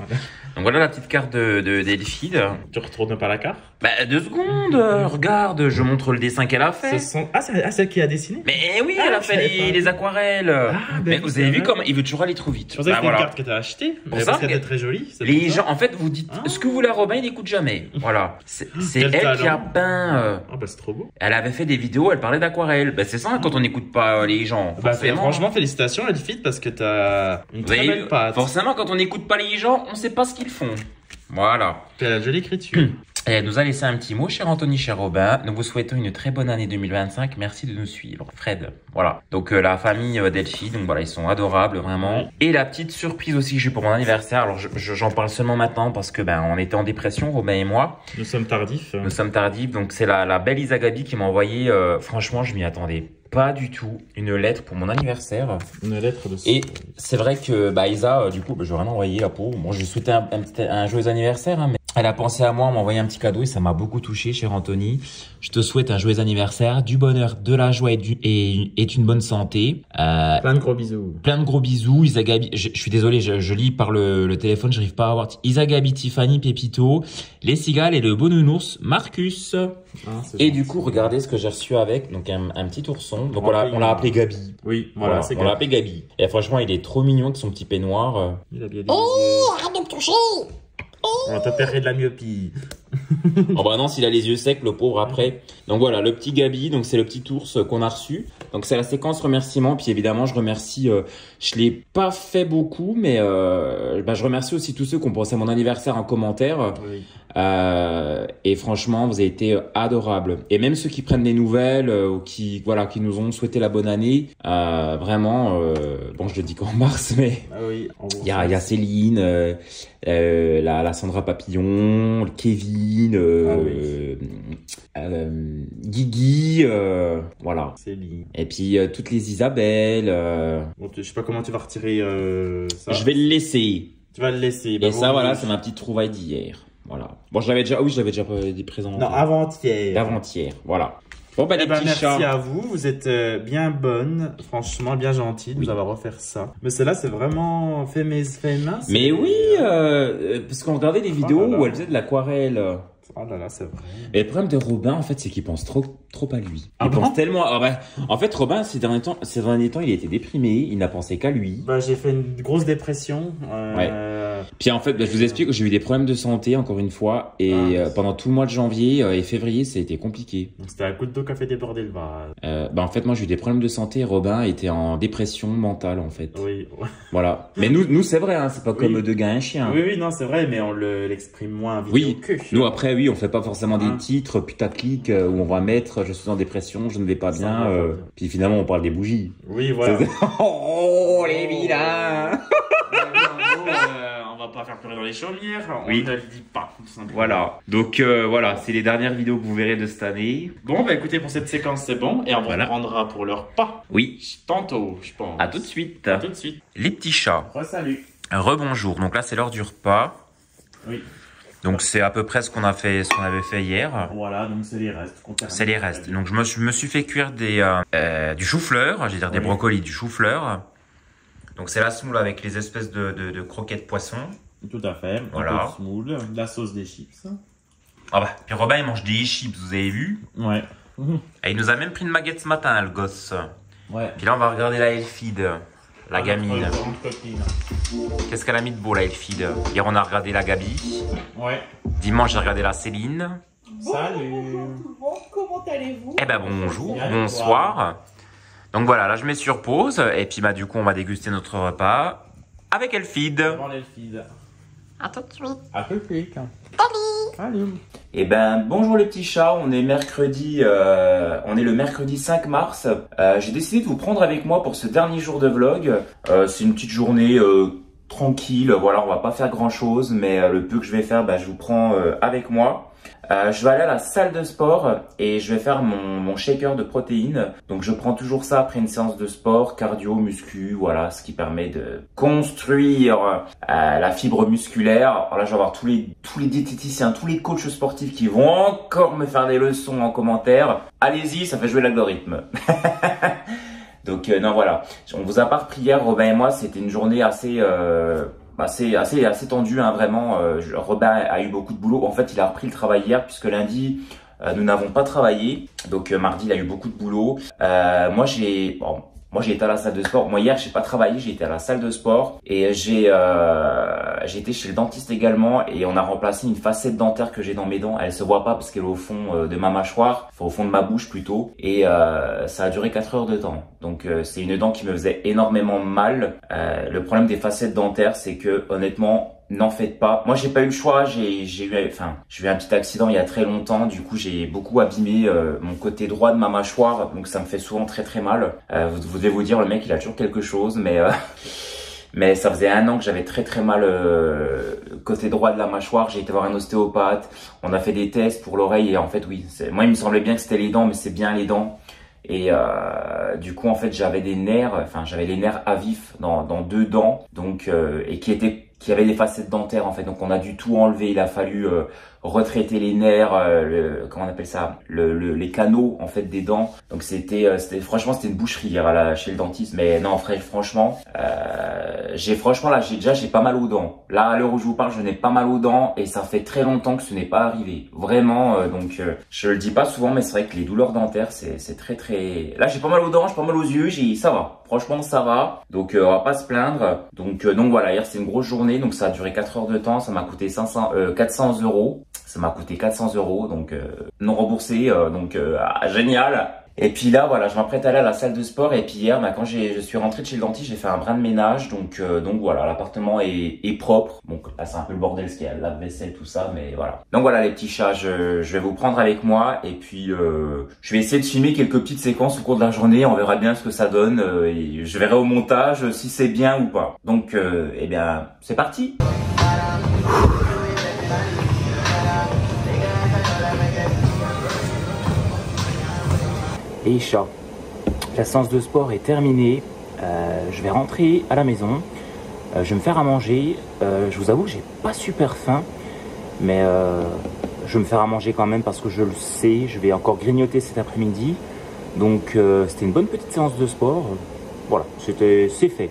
Donc voilà la petite carte d'Elfid. Tu retournes pas la carte? 2 secondes, regarde, je montre le dessin qu'elle a fait. C'est celle qui a dessiné? Mais oui, elle a fait les aquarelles. Mais vous avez vu comment il veut toujours aller trop vite. Je pensais que c'était une carte que tu as achetée. Parce qu'elle était très jolie. Les gens, en fait, vous dites ce que vous voulez à Robin, il n'écoute jamais. Voilà. C'est elle qui a peint. C'est trop beau. Elle avait fait des vidéos, elle parlait d'aquarelles. C'est ça quand on n'écoute pas les gens. Franchement, félicitations Elfid parce que tu as une très belle patte. Forcément, quand on n'écoute pas les gens, on sait pas ce qu'ils font. Voilà. Puis elle a de jolie écriture. Et elle nous a laissé un petit mot, cher Anthony, cher Robin. Nous vous souhaitons une très bonne année 2025. Merci de nous suivre. Fred. Voilà. Donc, la famille d'Elfid. Donc, voilà, ils sont adorables, vraiment. Et la petite surprise aussi que j'ai pour mon anniversaire. Alors, j'en parle seulement maintenant parce que, on était en dépression, Robin et moi. Nous sommes tardifs. Donc, c'est la belle Isa Gabi qui m'a envoyé, franchement, je m'y attendais pas du tout, une lettre pour mon anniversaire. Une lettre de... Et c'est vrai que, Isa, du coup, je vais rien envoyer, la pauvre. Bon, je lui souhaitais un joyeux anniversaire, mais elle a pensé à moi, m'a envoyé un petit cadeau et ça m'a beaucoup touché, cher Anthony. Je te souhaite un joyeux anniversaire, du bonheur, de la joie et une bonne santé. Plein de gros bisous. Plein de gros bisous. Isa Gabi, je suis désolé, je lis par le téléphone, j'arrive pas à voir. Isa Gabi, Tiffany, Pépito, les cigales et le beau nounours, Marcus. Et du coup, regardez ce que j'ai reçu avec, donc un petit ourson. Donc on l'a appelé Gabi. Oui, voilà, c'est on l'a appelé Gabi. Et franchement, il est trop mignon avec son petit peignoir. Il a bien dit. Arrête de me toucher! On va t'opérer de la myopie. Oh non, s'il a les yeux secs, le pauvre après. Donc voilà, le petit Gabi, donc c'est le petit ours qu'on a reçu. Donc c'est la séquence remerciements. Puis évidemment, je remercie, je l'ai pas fait beaucoup, mais je remercie aussi tous ceux qui ont pensé à mon anniversaire en commentaire. Oui. Et franchement, vous avez été adorables. Et même ceux qui prennent des nouvelles ou qui nous ont souhaité la bonne année, vraiment, je le dis qu'en mars, mais il y a Céline, la Sandra Papillon, le Kevin, Guigui, voilà. Céline. Et puis toutes les Isabelle. Je sais pas comment tu vas retirer ça. Je vais le laisser. Tu vas le laisser. Et ça, voilà, c'est ma petite trouvaille d'hier. Voilà. Bon, je l'avais déjà présenté. Non, avant-hier. Avant-hier, voilà. Bon, les petits merci chats. à vous. Vous êtes bien bonne, franchement, bien gentille de nous avoir offert ça. Mais celle-là, c'est vraiment fait main. Mais oui, parce qu'on regardait des vidéos où elle faisait de l'aquarelle. Oh là là, c'est vrai. Et le problème de Robin, en fait, c'est qu'il pense trop à lui. Ah Il bon pense tellement. Ah bah, en fait, Robin, ces derniers temps, il était déprimé. Il n'a pensé qu'à lui. Bah, j'ai fait une grosse dépression. Puis en fait, bah, je vous explique, j'ai eu des problèmes de santé encore une fois. Et pendant tout le mois de janvier et février, ça a été compliqué. Donc c'était un coup de dos qui a fait déborder le vase. Bah en fait, moi, j'ai eu des problèmes de santé. Et Robin était en dépression mentale, en fait. Oui. Voilà. Mais nous c'est vrai, hein, c'est pas comme deux gars et un chien. Oui, non, c'est vrai, mais on l'exprime moins en vidéo Oui, que. nous après, oui, on fait pas forcément des titres putaclic où on va mettre je suis en dépression, je ne vais pas bien. Puis finalement, on parle des bougies. Oui, voilà. Oh, les vilains. On va pas faire pleurer dans les chaumières, on Oui. ne le dit pas. Tout simplement. Voilà. Donc voilà, c'est les dernières vidéos que vous verrez de cette année. Bon, bah écoutez, pour cette séquence, c'est bon. Et on reprendra pour leur pas. Oui. Tantôt, je pense. À tout de suite. À tout de suite. Les petits chats. Re-salut. Rebonjour. Donc là, c'est l'heure du repas. Oui. Donc c'est à peu près ce qu'on avait fait hier. Voilà, donc c'est les restes. C'est les restes. Donc je me suis fait cuire du chou-fleur, je veux dire des brocolis, du chou-fleur. Donc c'est la semoule avec les espèces de croquettes poisson. Tout à fait. Voilà. Un peu de semoule, de la sauce des chips. Ah bah, puis Robin il mange des chips, vous avez vu? Ouais. Et il nous a même pris une baguette ce matin, le gosse. Ouais. Puis là on va regarder la Elfide, la gamine. Qu'est-ce qu'elle a mis de beau la Elfide? Hier on a regardé la Gabi. Ouais. Dimanche j'ai regardé la Céline. Salut. Tout le monde, comment allez-vous? Eh ben bonjour, bonsoir. Donc voilà, là je mets sur pause et puis bah du coup on va déguster notre repas avec Elfide. Avant l'Elfide. À tout de suite. À tout de suite. Salut. Eh ben bonjour les petits chats, on est mercredi, on est le mercredi 5 mars. J'ai décidé de vous prendre avec moi pour ce dernier jour de vlog. C'est une petite journée tranquille, voilà, on va pas faire grand chose, mais le peu que je vais faire, bah, je vous prends avec moi. Je vais aller à la salle de sport et je vais faire mon shaker de protéines. Donc je prends toujours ça après une séance de sport, cardio, muscu, voilà, ce qui permet de construire la fibre musculaire. Alors là je vais avoir tous les diététiciens, tous les coachs sportifs qui vont encore me faire des leçons en commentaire. Allez-y, ça fait jouer l'algorithme. Donc non voilà, on vous a pas repris hier, Robin et moi, c'était une journée assez tendu, hein, vraiment. Robin a eu beaucoup de boulot. En fait, il a repris le travail hier puisque lundi, nous n'avons pas travaillé. Donc mardi, il a eu beaucoup de boulot. Moi, j'ai été à la salle de sport. Moi, hier, j'ai pas travaillé, j'ai été à la salle de sport et j'ai été chez le dentiste également et on a remplacé une facette dentaire que j'ai dans mes dents. Elle se voit pas parce qu'elle est au fond de ma mâchoire, enfin, au fond de ma bouche plutôt. Et ça a duré 4 heures de temps. Donc c'est une dent qui me faisait énormément mal. Le problème des facettes dentaires, c'est que honnêtement, n'en faites pas. Moi, j'ai pas eu le choix. J'ai eu un petit accident il y a très longtemps. Du coup, j'ai beaucoup abîmé mon côté droit de ma mâchoire. Donc, ça me fait souvent très très mal. Vous devez vous dire, le mec, il a toujours quelque chose. Mais ça faisait 1 an que j'avais très très mal côté droit de la mâchoire. J'ai été voir un ostéopathe. On a fait des tests pour l'oreille. Et en fait, oui. Moi, il me semblait bien que c'était les dents, mais c'est bien les dents. Et du coup, en fait, j'avais les nerfs à vif dans 2 dents. Donc, et qui avait des facettes dentaires en fait, donc on a dû tout enlever. Il a fallu retraiter les nerfs, comment on appelle ça, les canaux en fait des dents. Donc franchement c'était une boucherie hier chez le dentiste. Mais non frère, franchement, j'ai pas mal aux dents. Là à l'heure où je vous parle, je n'ai pas mal aux dents et ça fait très longtemps que ce n'est pas arrivé. Vraiment, donc je le dis pas souvent, mais c'est vrai que les douleurs dentaires c'est très très. Là j'ai pas mal aux dents, j'ai pas mal aux yeux, ça va. Franchement ça va. Donc on va pas se plaindre. Donc voilà, hier c'était une grosse journée. Donc ça a duré 4 heures de temps, ça m'a coûté 400 €. Ça m'a coûté 400 €, donc non remboursé, génial. Et puis là, voilà, je m'apprête à aller à la salle de sport. Et puis hier, quand je suis rentré de chez le dentiste, j'ai fait un brin de ménage. Donc voilà, l'appartement est propre. Donc là, c'est un peu le bordel, parce qu'il y a la vaisselle, tout ça, mais voilà. Donc voilà, les petits chats, je vais vous prendre avec moi. Et puis, je vais essayer de filmer quelques petites séquences au cours de la journée. On verra bien ce que ça donne. Et je verrai au montage si c'est bien ou pas. Donc, eh bien, c'est parti. Et chat, la séance de sport est terminée. Je vais rentrer à la maison. Je vais me faire à manger. Je vous avoue que j'ai pas super faim, mais je vais me faire à manger quand même parce que je le sais. Je vais encore grignoter cet après-midi. Donc c'était une bonne petite séance de sport. Voilà, c'est fait.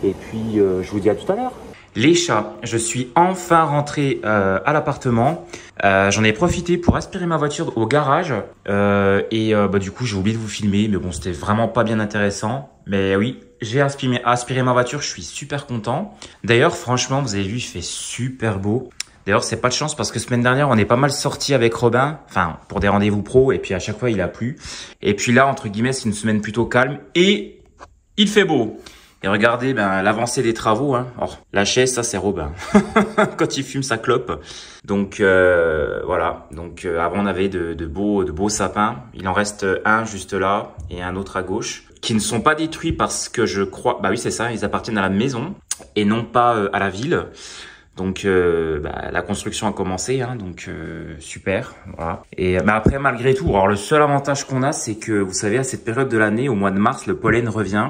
Et puis je vous dis à tout à l'heure. Les chats, je suis enfin rentré à l'appartement. J'en ai profité pour aspirer ma voiture au garage du coup j'ai oublié de vous filmer, mais bon c'était vraiment pas bien intéressant. Mais oui, j'ai aspiré ma voiture, je suis super content. D'ailleurs franchement vous avez vu, il fait super beau. D'ailleurs c'est pas de chance parce que semaine dernière on est pas mal sorti avec Robin, enfin pour des rendez-vous pro, et puis à chaque fois il a plu. Et puis là entre guillemets c'est une semaine plutôt calme et il fait beau. Et regardez l'avancée des travaux. Hein. Oh, la chaise, ça c'est Robin. Quand il fume sa clope. Donc voilà. Donc avant on avait de beaux sapins. Il en reste un juste là et un autre à gauche. Qui ne sont pas détruits parce que je crois... Bah oui c'est ça, ils appartiennent à la maison et non pas à la ville. Donc la construction a commencé, hein, donc super, voilà. Et après malgré tout, alors le seul avantage qu'on a, c'est que vous savez à cette période de l'année, au mois de mars, le pollen revient.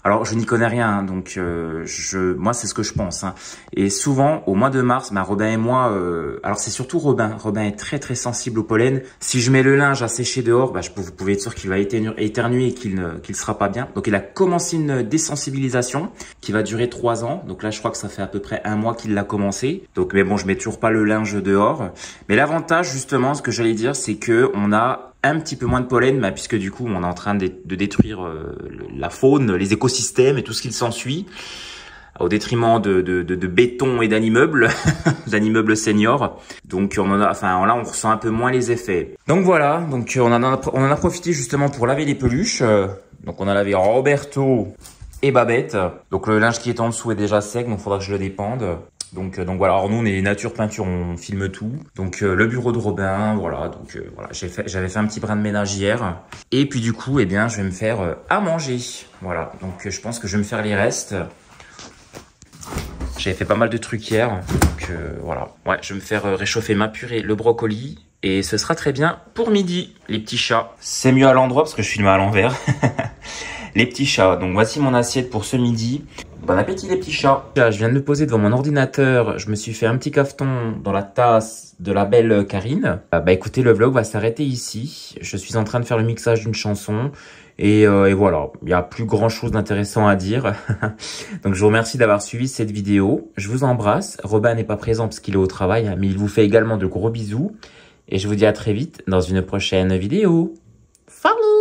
Alors je n'y connais rien, hein, donc moi c'est ce que je pense. Hein. Et souvent au mois de mars, Robin et moi, alors c'est surtout Robin. Robin est très sensible au pollen. Si je mets le linge à sécher dehors, vous pouvez être sûr qu'il va éternuer et qu'il sera pas bien. Donc il a commencé une désensibilisation qui va durer 3 ans. Donc là je crois que ça fait à peu près 1 mois qu'il l'a commencé. Donc mais bon, je mets toujours pas le linge dehors. Mais l'avantage justement, ce que j'allais dire, c'est que on a un petit peu moins de pollen, puisque du coup on est en train de détruire la faune, les écosystèmes et tout ce qui s'ensuit, au détriment de béton et d'immeubles, d'immeubles seniors. Donc là on ressent un peu moins les effets. Donc voilà, donc on en a profité justement pour laver les peluches. Donc on a lavé Roberto et Babette. Donc le linge qui est en dessous est déjà sec, donc il faudra que je le dépende. Donc voilà, alors nous on est nature peinture, on filme tout. Donc le bureau de Robin, voilà, donc voilà, j'avais fait un petit brin de ménage hier. Et puis du coup, je vais me faire à manger. Voilà, donc je pense que je vais me faire les restes. J'avais fait pas mal de trucs hier, donc voilà. Ouais, je vais me faire réchauffer ma purée, le brocoli. Et ce sera très bien pour midi, les petits chats. C'est mieux à l'endroit parce que je filme à l'envers. Les petits chats, donc voici mon assiette pour ce midi. Bon appétit les petits chats. Je viens de me poser devant mon ordinateur, je me suis fait un petit cafeton dans la tasse de la belle Karine. Écoutez, le vlog va s'arrêter ici. Je suis en train de faire le mixage d'une chanson. Et voilà, il n'y a plus grand chose d'intéressant à dire. Donc je vous remercie d'avoir suivi cette vidéo. Je vous embrasse. Robin n'est pas présent parce qu'il est au travail, mais il vous fait également de gros bisous. Et je vous dis à très vite dans une prochaine vidéo. Salut!